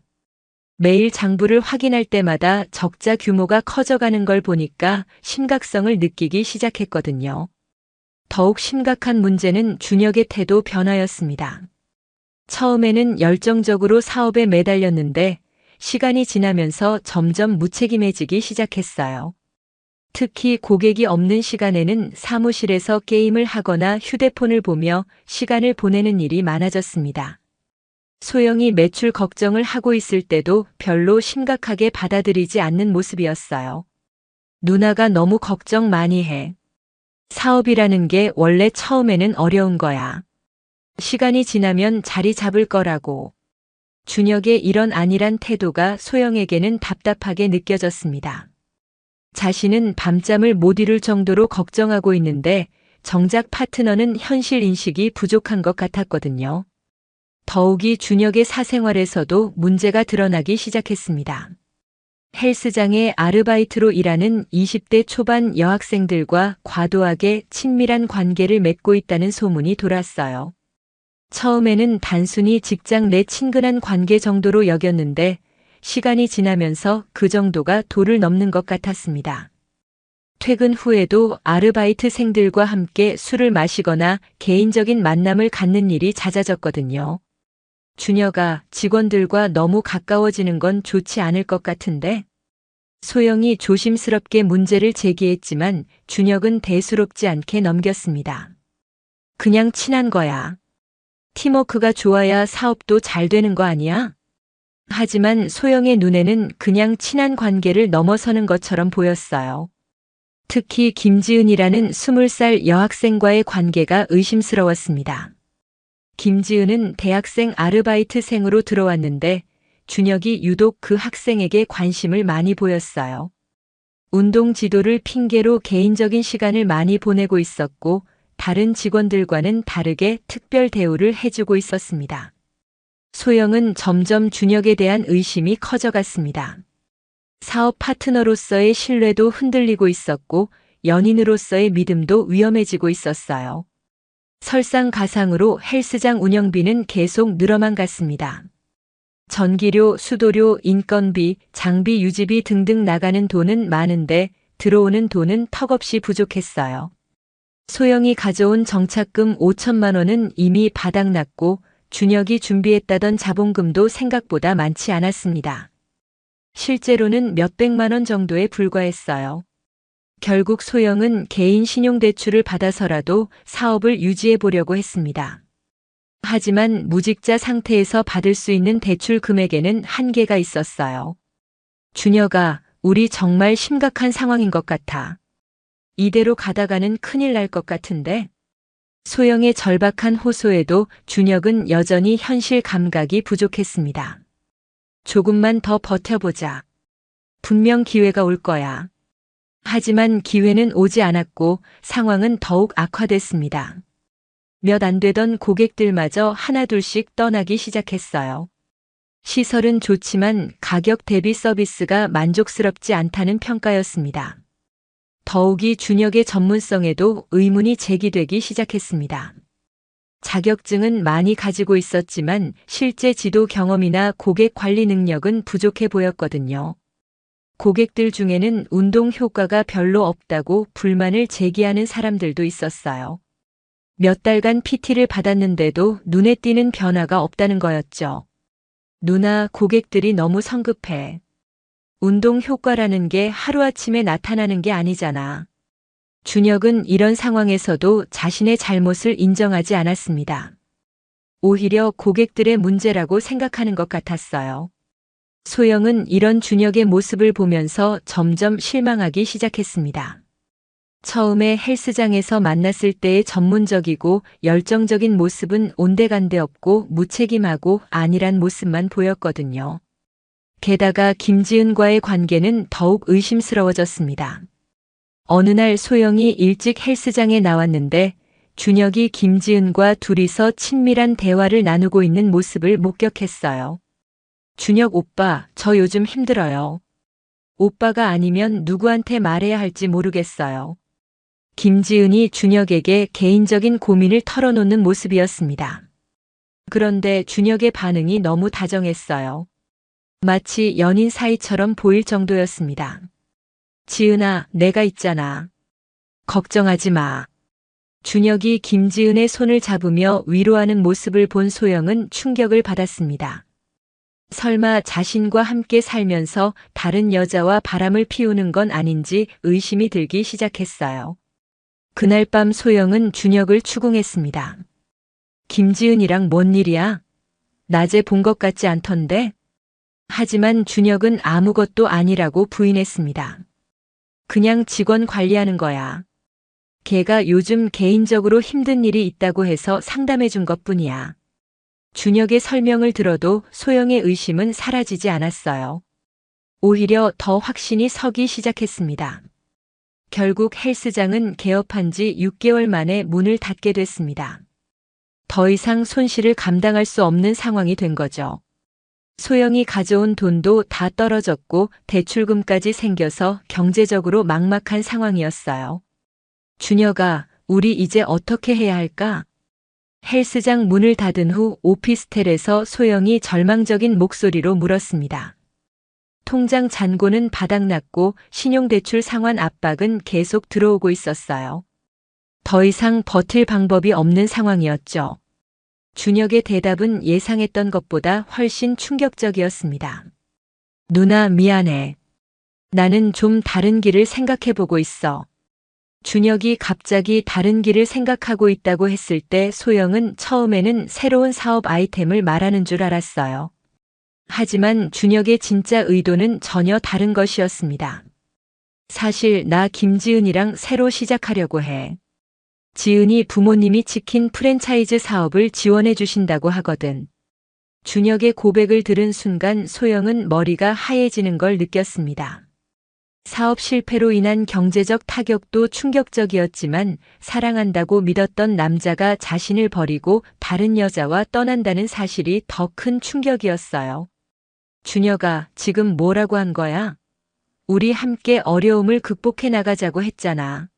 Speaker 2: 매일 장부를 확인할 때마다 적자 규모가 커져가는 걸 보니까 심각성을 느끼기 시작했거든요. 더욱 심각한 문제는 준혁의 태도 변화였습니다. 처음에는 열정적으로 사업에 매달렸는데 시간이 지나면서 점점 무책임해지기 시작했어요. 특히 고객이 없는 시간에는 사무실에서 게임을 하거나 휴대폰을 보며 시간을 보내는 일이 많아졌습니다. 소영이 매출 걱정을 하고 있을 때도 별로 심각하게 받아들이지 않는 모습이었어요. 누나가 너무 걱정 많이 해. 사업이라는 게 원래 처음에는 어려운 거야. 시간이 지나면 자리 잡을 거라고. 준혁의 이런 안일한 태도가 소영에게는 답답하게 느껴졌습니다. 자신은 밤잠을 못 이룰 정도로 걱정하고 있는데 정작 파트너는 현실 인식이 부족한 것 같았거든요. 더욱이 준혁의 사생활에서도 문제가 드러나기 시작했습니다. 헬스장에 아르바이트로 일하는 20대 초반 여학생들과 과도하게 친밀한 관계를 맺고 있다는 소문이 돌았어요. 처음에는 단순히 직장 내 친근한 관계 정도로 여겼는데 시간이 지나면서 그 정도가 도를 넘는 것 같았습니다. 퇴근 후에도 아르바이트생들과 함께 술을 마시거나 개인적인 만남을 갖는 일이 잦아졌거든요. 준혁아, 직원들과 너무 가까워지는 건 좋지 않을 것 같은데? 소영이 조심스럽게 문제를 제기했지만 준혁은 대수롭지 않게 넘겼습니다. 그냥 친한 거야. 팀워크가 좋아야 사업도 잘 되는 거 아니야? 하지만 소영의 눈에는 그냥 친한 관계를 넘어서는 것처럼 보였어요. 특히 김지은이라는 20살 여학생과의 관계가 의심스러웠습니다. 김지은은 대학생 아르바이트생으로 들어왔는데 준혁이 유독 그 학생에게 관심을 많이 보였어요. 운동 지도를 핑계로 개인적인 시간을 많이 보내고 있었고 다른 직원들과는 다르게 특별 대우를 해주고 있었습니다. 소영은 점점 준혁에 대한 의심이 커져갔습니다. 사업 파트너로서의 신뢰도 흔들리고 있었고 연인으로서의 믿음도 위험해지고 있었어요. 설상가상으로 헬스장 운영비는 계속 늘어만 갔습니다. 전기료, 수도료, 인건비, 장비 유지비 등등 나가는 돈은 많은데 들어오는 돈은 턱없이 부족했어요. 소영이 가져온 정착금 5천만 원은 이미 바닥났고 준혁이 준비했다던 자본금도 생각보다 많지 않았습니다. 실제로는 몇백만 원 정도에 불과했어요. 결국 소영은 개인 신용대출을 받아서라도 사업을 유지해 보려고 했습니다. 하지만 무직자 상태에서 받을 수 있는 대출 금액에는 한계가 있었어요. 준혁아, 우리 정말 심각한 상황인 것 같아. 이대로 가다가는 큰일 날 것 같은데? 소영의 절박한 호소에도 준혁은 여전히 현실 감각이 부족했습니다. 조금만 더 버텨보자. 분명 기회가 올 거야. 하지만 기회는 오지 않았고 상황은 더욱 악화됐습니다. 몇 안 되던 고객들마저 하나둘씩 떠나기 시작했어요. 시설은 좋지만 가격 대비 서비스가 만족스럽지 않다는 평가였습니다. 더욱이 준혁의 전문성에도 의문이 제기되기 시작했습니다. 자격증은 많이 가지고 있었지만 실제 지도 경험이나 고객 관리 능력은 부족해 보였거든요. 고객들 중에는 운동 효과가 별로 없다고 불만을 제기하는 사람들도 있었어요. 몇 달간 PT를 받았는데도 눈에 띄는 변화가 없다는 거였죠. 누나, 고객들이 너무 성급해. 운동 효과라는 게 하루아침에 나타나는 게 아니잖아. 준혁은 이런 상황에서도 자신의 잘못을 인정하지 않았습니다. 오히려 고객들의 문제라고 생각하는 것 같았어요. 소영은 이런 준혁의 모습을 보면서 점점 실망하기 시작했습니다. 처음에 헬스장에서 만났을 때의 전문적이고 열정적인 모습은 온데간데 없고 무책임하고 안일한 모습만 보였거든요. 게다가 김지은과의 관계는 더욱 의심스러워졌습니다. 어느 날 소영이 일찍 헬스장에 나왔는데 준혁이 김지은과 둘이서 친밀한 대화를 나누고 있는 모습을 목격했어요. 준혁 오빠, 저 요즘 힘들어요. 오빠가 아니면 누구한테 말해야 할지 모르겠어요. 김지은이 준혁에게 개인적인 고민을 털어놓는 모습이었습니다. 그런데 준혁의 반응이 너무 다정했어요. 마치 연인 사이처럼 보일 정도였습니다. 지은아, 내가 있잖아. 걱정하지 마. 준혁이 김지은의 손을 잡으며 위로하는 모습을 본 소영은 충격을 받았습니다. 설마 자신과 함께 살면서 다른 여자와 바람을 피우는 건 아닌지 의심이 들기 시작했어요. 그날 밤 소영은 준혁을 추궁했습니다. 김지은이랑 뭔 일이야? 낮에 본 것 같지 않던데? 하지만 준혁은 아무것도 아니라고 부인했습니다. 그냥 직원 관리하는 거야. 걔가 요즘 개인적으로 힘든 일이 있다고 해서 상담해 준 것뿐이야. 준혁의 설명을 들어도 소영의 의심은 사라지지 않았어요. 오히려 더 확신이 서기 시작했습니다. 결국 헬스장은 개업한 지 6개월 만에 문을 닫게 됐습니다. 더 이상 손실을 감당할 수 없는 상황이 된 거죠. 소영이 가져온 돈도 다 떨어졌고 대출금까지 생겨서 경제적으로 막막한 상황이었어요. 준혁아, 우리 이제 어떻게 해야 할까? 헬스장 문을 닫은 후 오피스텔에서 소영이 절망적인 목소리로 물었습니다. 통장 잔고는 바닥났고 신용대출 상환 압박은 계속 들어오고 있었어요. 더 이상 버틸 방법이 없는 상황이었죠. 준혁의 대답은 예상했던 것보다 훨씬 충격적이었습니다. 누나, 미안해. 나는 좀 다른 길을 생각해보고 있어. 준혁이 갑자기 다른 길을 생각하고 있다고 했을 때 소영은 처음에는 새로운 사업 아이템을 말하는 줄 알았어요. 하지만 준혁의 진짜 의도는 전혀 다른 것이었습니다. 사실 나 김지은이랑 새로 시작하려고 해. 지은이 부모님이 치킨 프랜차이즈 사업을 지원해 주신다고 하거든. 준혁의 고백을 들은 순간 소영은 머리가 하얘지는 걸 느꼈습니다. 사업 실패로 인한 경제적 타격도 충격적이었지만 사랑한다고 믿었던 남자가 자신을 버리고 다른 여자와 떠난다는 사실이 더 큰 충격이었어요. 준혁아, 지금 뭐라고 한 거야? 우리 함께 어려움을 극복해 나가자고 했잖아.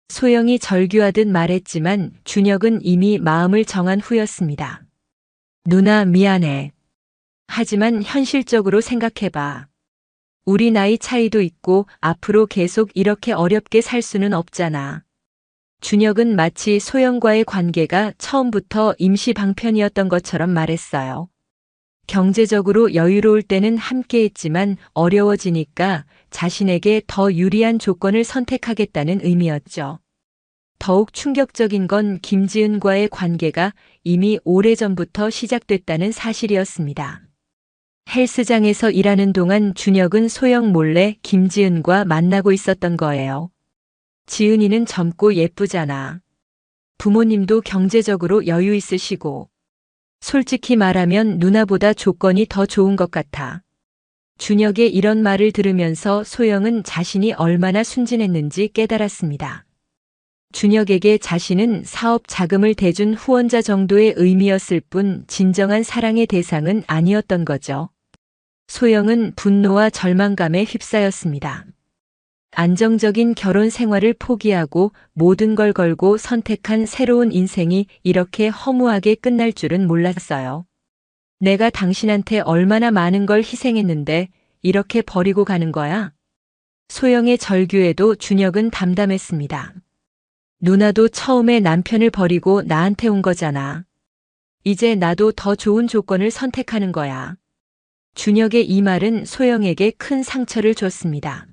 Speaker 2: 소영이 절규하듯 말했지만 준혁은 이미 마음을 정한 후였습니다. 누나, 미안해. 하지만 현실적으로 생각해봐. 우리 나이 차이도 있고 앞으로 계속 이렇게 어렵게 살 수는 없잖아. 준혁은 마치 소영과의 관계가 처음부터 임시 방편이었던 것처럼 말했어요. 경제적으로 여유로울 때는 함께 했지만 어려워지니까 자신에게 더 유리한 조건을 선택하겠다는 의미였죠. 더욱 충격적인 건 김지은과의 관계가 이미 오래전부터 시작됐다는 사실이었습니다. 헬스장에서 일하는 동안 준혁은 소영 몰래 김지은과 만나고 있었던 거예요. 지은이는 젊고 예쁘잖아. 부모님도 경제적으로 여유 있으시고. 솔직히 말하면 누나보다 조건이 더 좋은 것 같아. 준혁의 이런 말을 들으면서 소영은 자신이 얼마나 순진했는지 깨달았습니다. 준혁에게 자신은 사업 자금을 대준 후원자 정도의 의미였을 뿐 진정한 사랑의 대상은 아니었던 거죠. 소영은 분노와 절망감에 휩싸였습니다. 안정적인 결혼 생활을 포기하고 모든 걸 걸고 선택한 새로운 인생이 이렇게 허무하게 끝날 줄은 몰랐어요. 내가 당신한테 얼마나 많은 걸 희생했는데 이렇게 버리고 가는 거야? 소영의 절규에도 준혁은 담담했습니다. 누나도 처음에 남편을 버리고 나한테 온 거잖아. 이제 나도 더 좋은 조건을 선택하는 거야. 준혁의 이 말은 소영에게 큰 상처를 줬습니다.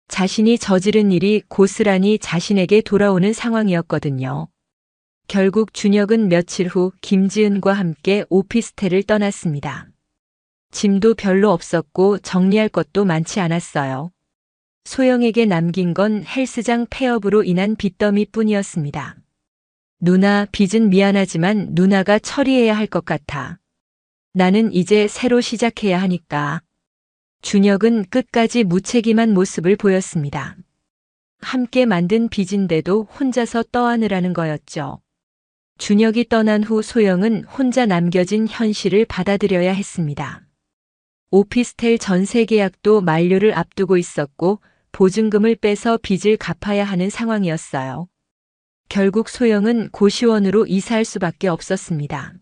Speaker 2: 자신이 저지른 일이 고스란히 자신에게 돌아오는 상황이었거든요. 결국 준혁은 며칠 후 김지은과 함께 오피스텔을 떠났습니다. 짐도 별로 없었고 정리할 것도 많지 않았어요. 소영에게 남긴 건 헬스장 폐업으로 인한 빚더미뿐이었습니다. 누나, 빚은 미안하지만 누나가 처리해야 할 것 같아. 나는 이제 새로 시작해야 하니까. 준혁은 끝까지 무책임한 모습을 보였습니다. 함께 만든 빚인데도 혼자서 떠안으라는 거였죠. 준혁이 떠난 후 소영은 혼자 남겨진 현실을 받아들여야 했습니다. 오피스텔 전세 계약도 만료를 앞두고 있었고 보증금을 빼서 빚을 갚아야 하는 상황이었어요. 결국 소영은 고시원으로 이사할 수밖에 없었습니다.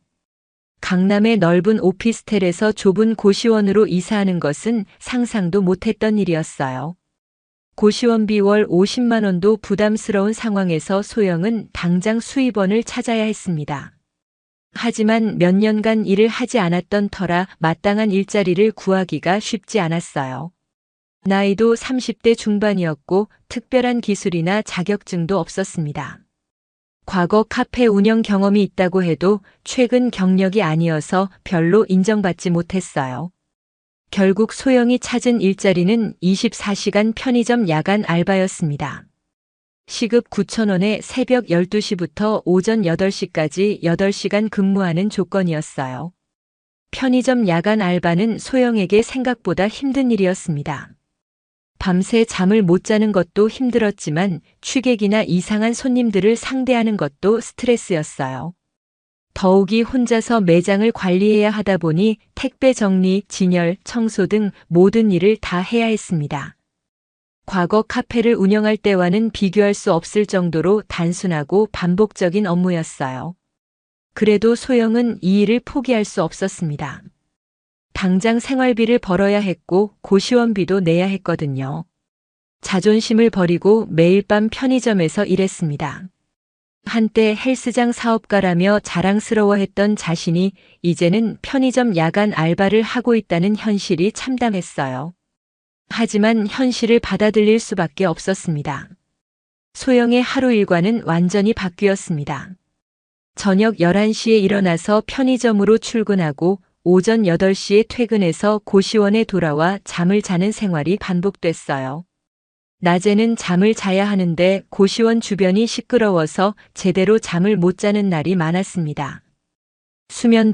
Speaker 2: 강남의 넓은 오피스텔에서 좁은 고시원으로 이사하는 것은 상상도 못했던 일이었어요. 고시원비 월 50만 원도 부담스러운 상황에서 소영은 당장 수입원을 찾아야 했습니다. 하지만 몇 년간 일을 하지 않았던 터라 마땅한 일자리를 구하기가 쉽지 않았어요. 나이도 30대 중반이었고 특별한 기술이나 자격증도 없었습니다. 과거 카페 운영 경험이 있다고 해도 최근 경력이 아니어서 별로 인정받지 못했어요. 결국 소영이 찾은 일자리는 24시간 편의점 야간 알바였습니다. 시급 9,000원에 새벽 12시부터 오전 8시까지 8시간 근무하는 조건이었어요. 편의점 야간 알바는 소영에게 생각보다 힘든 일이었습니다. 밤새 잠을 못 자는 것도 힘들었지만 취객이나 이상한 손님들을 상대하는 것도 스트레스였어요. 더욱이 혼자서 매장을 관리해야 하다 보니 택배 정리, 진열, 청소 등 모든 일을 다 해야 했습니다. 과거 카페를 운영할 때와는 비교할 수 없을 정도로 단순하고 반복적인 업무였어요. 그래도 소영은 이 일을 포기할 수 없었습니다. 당장 생활비를 벌어야 했고 고시원비도 내야 했거든요. 자존심을 버리고 매일 밤 편의점에서 일했습니다. 한때 헬스장 사업가라며 자랑스러워했던 자신이 이제는 편의점 야간 알바를 하고 있다는 현실이 참담했어요. 하지만 현실을 받아들일 수밖에 없었습니다. 소영의 하루 일과는 완전히 바뀌었습니다. 저녁 11시에 일어나서 편의점으로 출근하고 오전 8시에 퇴근해서 고시원에 돌아와 잠을 자는 생활이 반복됐어요. 낮에는 잠을 자야 하는데 고시원 주변이 시끄러워서 제대로 잠을 못 자는 날이 많았습니다. 수면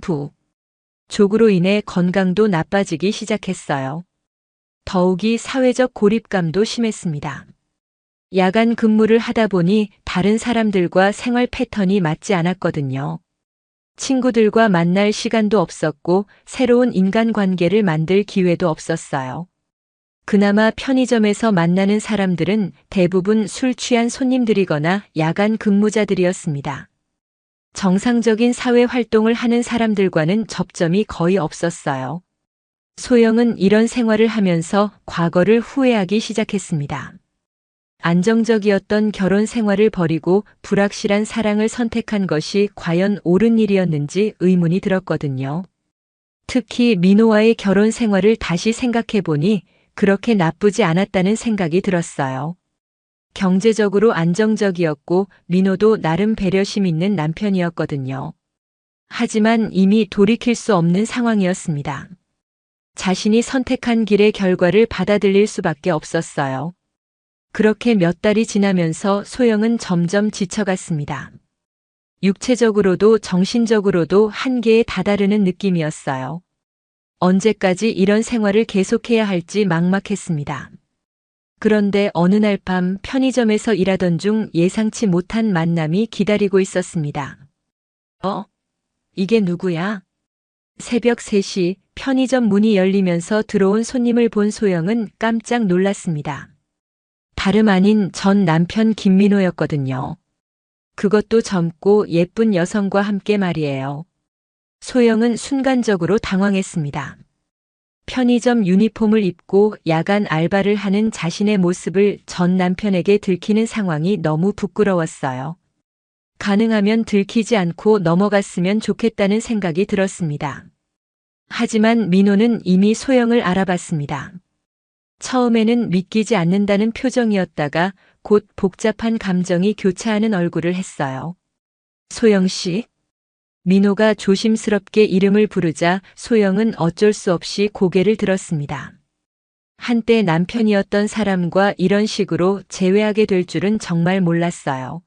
Speaker 2: 부족으로 인해 건강도 나빠지기 시작했어요. 더욱이 사회적 고립감도 심했습니다. 야간 근무를 하다 보니 다른 사람들과 생활 패턴이 맞지 않았거든요. 친구들과 만날 시간도 없었고 새로운 인간관계를 만들 기회도 없었어요. 그나마 편의점에서 만나는 사람들은 대부분 술 취한 손님들이거나 야간 근무자들이었습니다. 정상적인 사회 활동을 하는 사람들과는 접점이 거의 없었어요. 소영은 이런 생활을 하면서 과거를 후회하기 시작했습니다. 안정적이었던 결혼 생활을 버리고 불확실한 사랑을 선택한 것이 과연 옳은 일이었는지 의문이 들었거든요. 특히 민호와의 결혼 생활을 다시 생각해보니 그렇게 나쁘지 않았다는 생각이 들었어요. 경제적으로 안정적이었고 민호도 나름 배려심 있는 남편이었거든요. 하지만 이미 돌이킬 수 없는 상황이었습니다. 자신이 선택한 길의 결과를 받아들일 수밖에 없었어요. 그렇게 몇 달이 지나면서 소영은 점점 지쳐갔습니다. 육체적으로도 정신적으로도 한계에 다다르는 느낌이었어요. 언제까지 이런 생활을 계속해야 할지 막막했습니다. 그런데 어느 날 밤 편의점에서 일하던 중 예상치 못한 만남이 기다리고 있었습니다. 이게 누구야? 새벽 3시 편의점 문이 열리면서 들어온 손님을 본 소영은 깜짝 놀랐습니다. 다름 아닌 전 남편 김민호였거든요. 그것도 젊고 예쁜 여성과 함께 말이에요. 소영은 순간적으로 당황했습니다. 편의점 유니폼을 입고 야간 알바를 하는 자신의 모습을 전 남편에게 들키는 상황이 너무 부끄러웠어요. 가능하면 들키지 않고 넘어갔으면 좋겠다는 생각이 들었습니다. 하지만 민호는 이미 소영을 알아봤습니다. 처음에는 믿기지 않는다는 표정이었다가 곧 복잡한 감정이 교차하는 얼굴을 했어요. 소영 씨? 민호가 조심스럽게 이름을 부르자 소영은 어쩔 수 없이 고개를 들었습니다. 한때 남편이었던 사람과 이런 식으로 재회하게 될 줄은 정말 몰랐어요.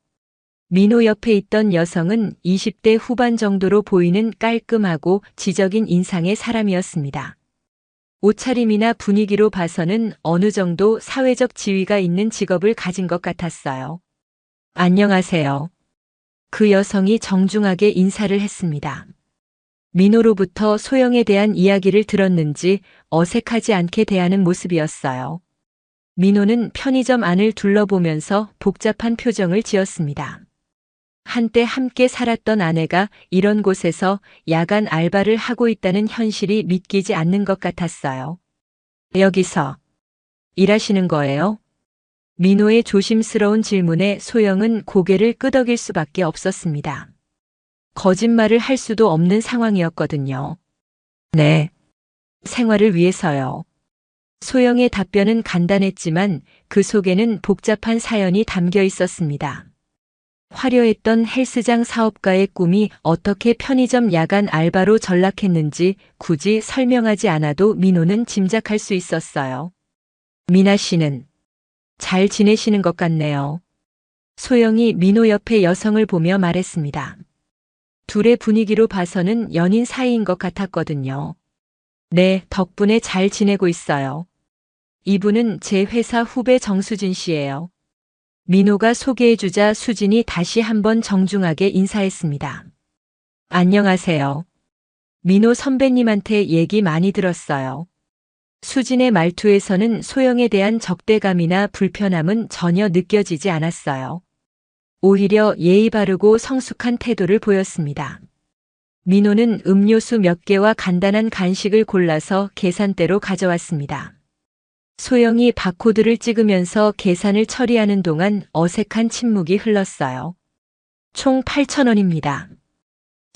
Speaker 2: 민호 옆에 있던 여성은 20대 후반 정도로 보이는 깔끔하고 지적인 인상의 사람이었습니다. 옷차림이나 분위기로 봐서는 어느 정도 사회적 지위가 있는 직업을 가진 것 같았어요. 안녕하세요. 그 여성이 정중하게 인사를 했습니다. 민호로부터 소영에 대한 이야기를 들었는지 어색하지 않게 대하는 모습이었어요. 민호는 편의점 안을 둘러보면서 복잡한 표정을 지었습니다. 한때 함께 살았던 아내가 이런 곳에서 야간 알바를 하고 있다는 현실이 믿기지 않는 것 같았어요. 여기서 일하시는 거예요? 민호의 조심스러운 질문에 소영은 고개를 끄덕일 수밖에 없었습니다. 거짓말을 할 수도 없는 상황이었거든요. 네. 생활을 위해서요. 소영의 답변은 간단했지만 그 속에는 복잡한 사연이 담겨 있었습니다. 화려했던 헬스장 사업가의 꿈이 어떻게 편의점 야간 알바로 전락했는지 굳이 설명하지 않아도 민호는 짐작할 수 있었어요. 미나 씨는 잘 지내시는 것 같네요. 소영이 민호 옆의 여성을 보며 말했습니다. 둘의 분위기로 봐서는 연인 사이인 것 같았거든요. 네, 덕분에 잘 지내고 있어요. 이분은 제 회사 후배 정수진 씨예요. 민호가 소개해주자 수진이 다시 한번 정중하게 인사했습니다. 안녕하세요. 민호 선배님한테 얘기 많이 들었어요. 수진의 말투에서는 소영에 대한 적대감이나 불편함은 전혀 느껴지지 않았어요. 오히려 예의 바르고 성숙한 태도를 보였습니다. 민호는 음료수 몇 개와 간단한 간식을 골라서 계산대로 가져왔습니다. 소영이 바코드를 찍으면서 계산을 처리하는 동안 어색한 침묵이 흘렀어요. 총 8,000원입니다.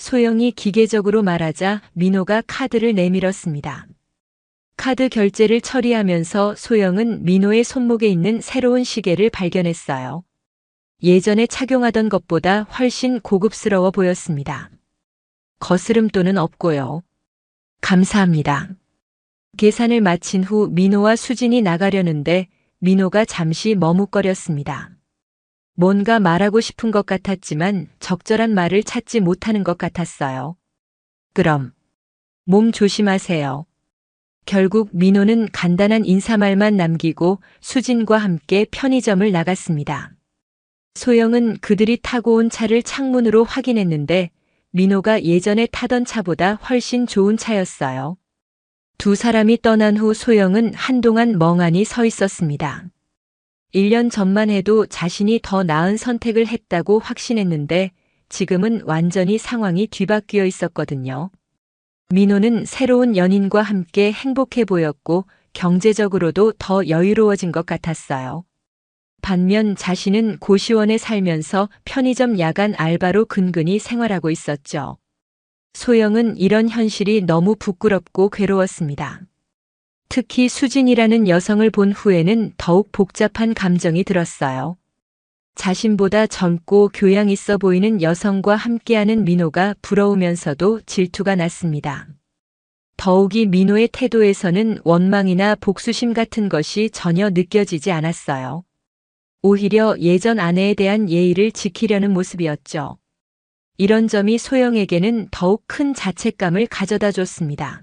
Speaker 2: 소영이 기계적으로 말하자 민호가 카드를 내밀었습니다. 카드 결제를 처리하면서 소영은 민호의 손목에 있는 새로운 시계를 발견했어요. 예전에 착용하던 것보다 훨씬 고급스러워 보였습니다. 거스름돈은 없고요. 감사합니다. 계산을 마친 후 민호와 수진이 나가려는데 민호가 잠시 머뭇거렸습니다. 뭔가 말하고 싶은 것 같았지만 적절한 말을 찾지 못하는 것 같았어요. 그럼 몸 조심하세요. 결국 민호는 간단한 인사말만 남기고 수진과 함께 편의점을 나갔습니다. 소영은 그들이 타고 온 차를 창문으로 확인했는데 민호가 예전에 타던 차보다 훨씬 좋은 차였어요. 두 사람이 떠난 후 소영은 한동안 멍하니 서 있었습니다. 1년 전만 해도 자신이 더 나은 선택을 했다고 확신했는데 지금은 완전히 상황이 뒤바뀌어 있었거든요. 민호는 새로운 연인과 함께 행복해 보였고 경제적으로도 더 여유로워진 것 같았어요. 반면 자신은 고시원에 살면서 편의점 야간 알바로 근근히 생활하고 있었죠. 소영은 이런 현실이 너무 부끄럽고 괴로웠습니다. 특히 수진이라는 여성을 본 후에는 더욱 복잡한 감정이 들었어요. 자신보다 젊고 교양 있어 보이는 여성과 함께하는 민호가 부러우면서도 질투가 났습니다. 더욱이 민호의 태도에서는 원망이나 복수심 같은 것이 전혀 느껴지지 않았어요. 오히려 예전 아내에 대한 예의를 지키려는 모습이었죠. 이런 점이 소영에게는 더욱 큰 자책감을 가져다 줬습니다.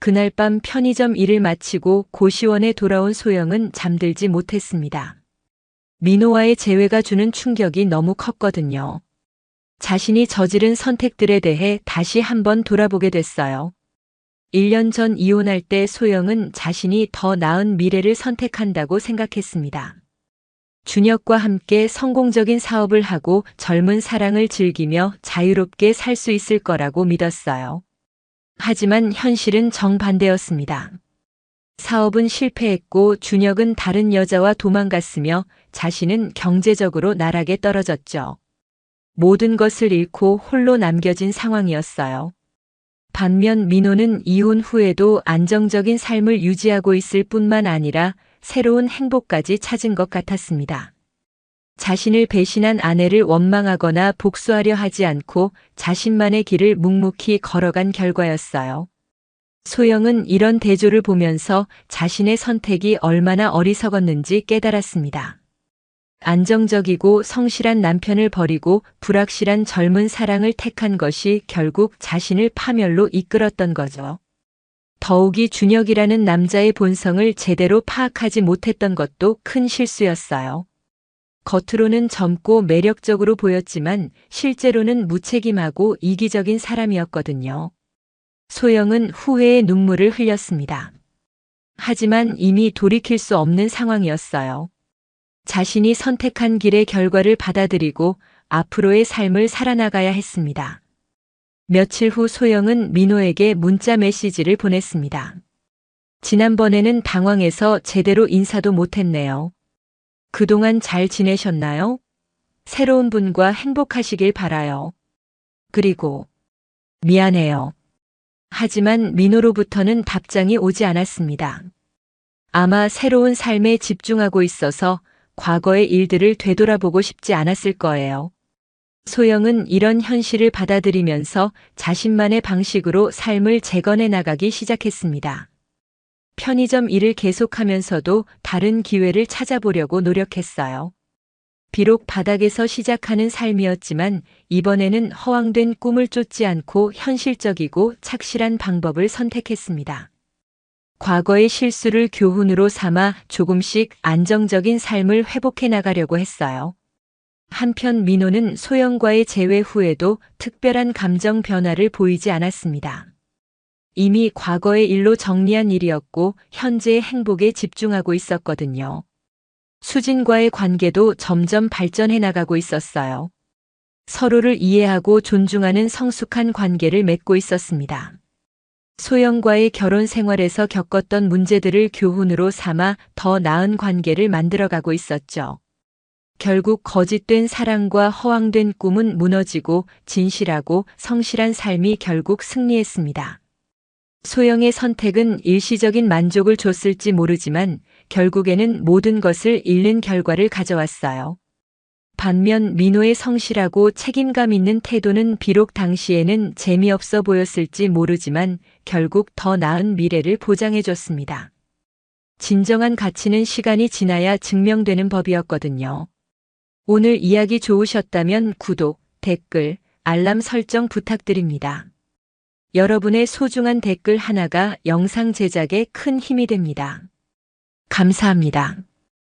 Speaker 2: 그날 밤 편의점 일을 마치고 고시원에 돌아온 소영은 잠들지 못했습니다. 민호와의 재회가 주는 충격이 너무 컸거든요. 자신이 저지른 선택들에 대해 다시 한번 돌아보게 됐어요. 1년 전 이혼할 때 소영은 자신이 더 나은 미래를 선택한다고 생각했습니다. 준혁과 함께 성공적인 사업을 하고 젊은 사랑을 즐기며 자유롭게 살 수 있을 거라고 믿었어요. 하지만 현실은 정반대였습니다. 사업은 실패했고 준혁은 다른 여자와 도망갔으며 자신은 경제적으로 나락에 떨어졌죠. 모든 것을 잃고 홀로 남겨진 상황이었어요. 반면 민호는 이혼 후에도 안정적인 삶을 유지하고 있을 뿐만 아니라 새로운 행복까지 찾은 것 같았습니다. 자신을 배신한 아내를 원망하거나 복수하려 하지 않고 자신만의 길을 묵묵히 걸어간 결과였어요. 소영은 이런 대조를 보면서 자신의 선택이 얼마나 어리석었는지 깨달았습니다. 안정적이고 성실한 남편을 버리고 불확실한 젊은 사랑을 택한 것이 결국 자신을 파멸로 이끌었던 거죠. 더욱이 준혁이라는 남자의 본성을 제대로 파악하지 못했던 것도 큰 실수였어요. 겉으로는 젊고 매력적으로 보였지만 실제로는 무책임하고 이기적인 사람이었거든요. 소영은 후회의 눈물을 흘렸습니다. 하지만 이미 돌이킬 수 없는 상황이었어요. 자신이 선택한 길의 결과를 받아들이고 앞으로의 삶을 살아나가야 했습니다. 며칠 후 소영은 민호에게 문자 메시지를 보냈습니다. 지난번에는 당황해서 제대로 인사도 못했네요. 그동안 잘 지내셨나요? 새로운 분과 행복하시길 바라요. 그리고 미안해요. 하지만 민호로부터는 답장이 오지 않았습니다. 아마 새로운 삶에 집중하고 있어서 과거의 일들을 되돌아보고 싶지 않았을 거예요. 소영은 이런 현실을 받아들이면서 자신만의 방식으로 삶을 재건해 나가기 시작했습니다. 편의점 일을 계속하면서도 다른 기회를 찾아보려고 노력했어요. 비록 바닥에서 시작하는 삶이었지만 이번에는 허황된 꿈을 쫓지 않고 현실적이고 착실한 방법을 선택했습니다. 과거의 실수를 교훈으로 삼아 조금씩 안정적인 삶을 회복해 나가려고 했어요. 한편 민호는 소영과의 재회 후에도 특별한 감정 변화를 보이지 않았습니다. 이미 과거의 일로 정리한 일이었고 현재의 행복에 집중하고 있었거든요. 수진과의 관계도 점점 발전해 나가고 있었어요. 서로를 이해하고 존중하는 성숙한 관계를 맺고 있었습니다. 소영과의 결혼 생활에서 겪었던 문제들을 교훈으로 삼아 더 나은 관계를 만들어가고 있었죠. 결국 거짓된 사랑과 허황된 꿈은 무너지고 진실하고 성실한 삶이 결국 승리했습니다. 소영의 선택은 일시적인 만족을 줬을지 모르지만 결국에는 모든 것을 잃는 결과를 가져왔어요. 반면 민호의 성실하고 책임감 있는 태도는 비록 당시에는 재미없어 보였을지 모르지만 결국 더 나은 미래를 보장해줬습니다. 진정한 가치는 시간이 지나야 증명되는 법이었거든요. 오늘 이야기 좋으셨다면 구독, 댓글, 알람 설정 부탁드립니다. 여러분의 소중한 댓글 하나가 영상 제작에 큰 힘이 됩니다. 감사합니다.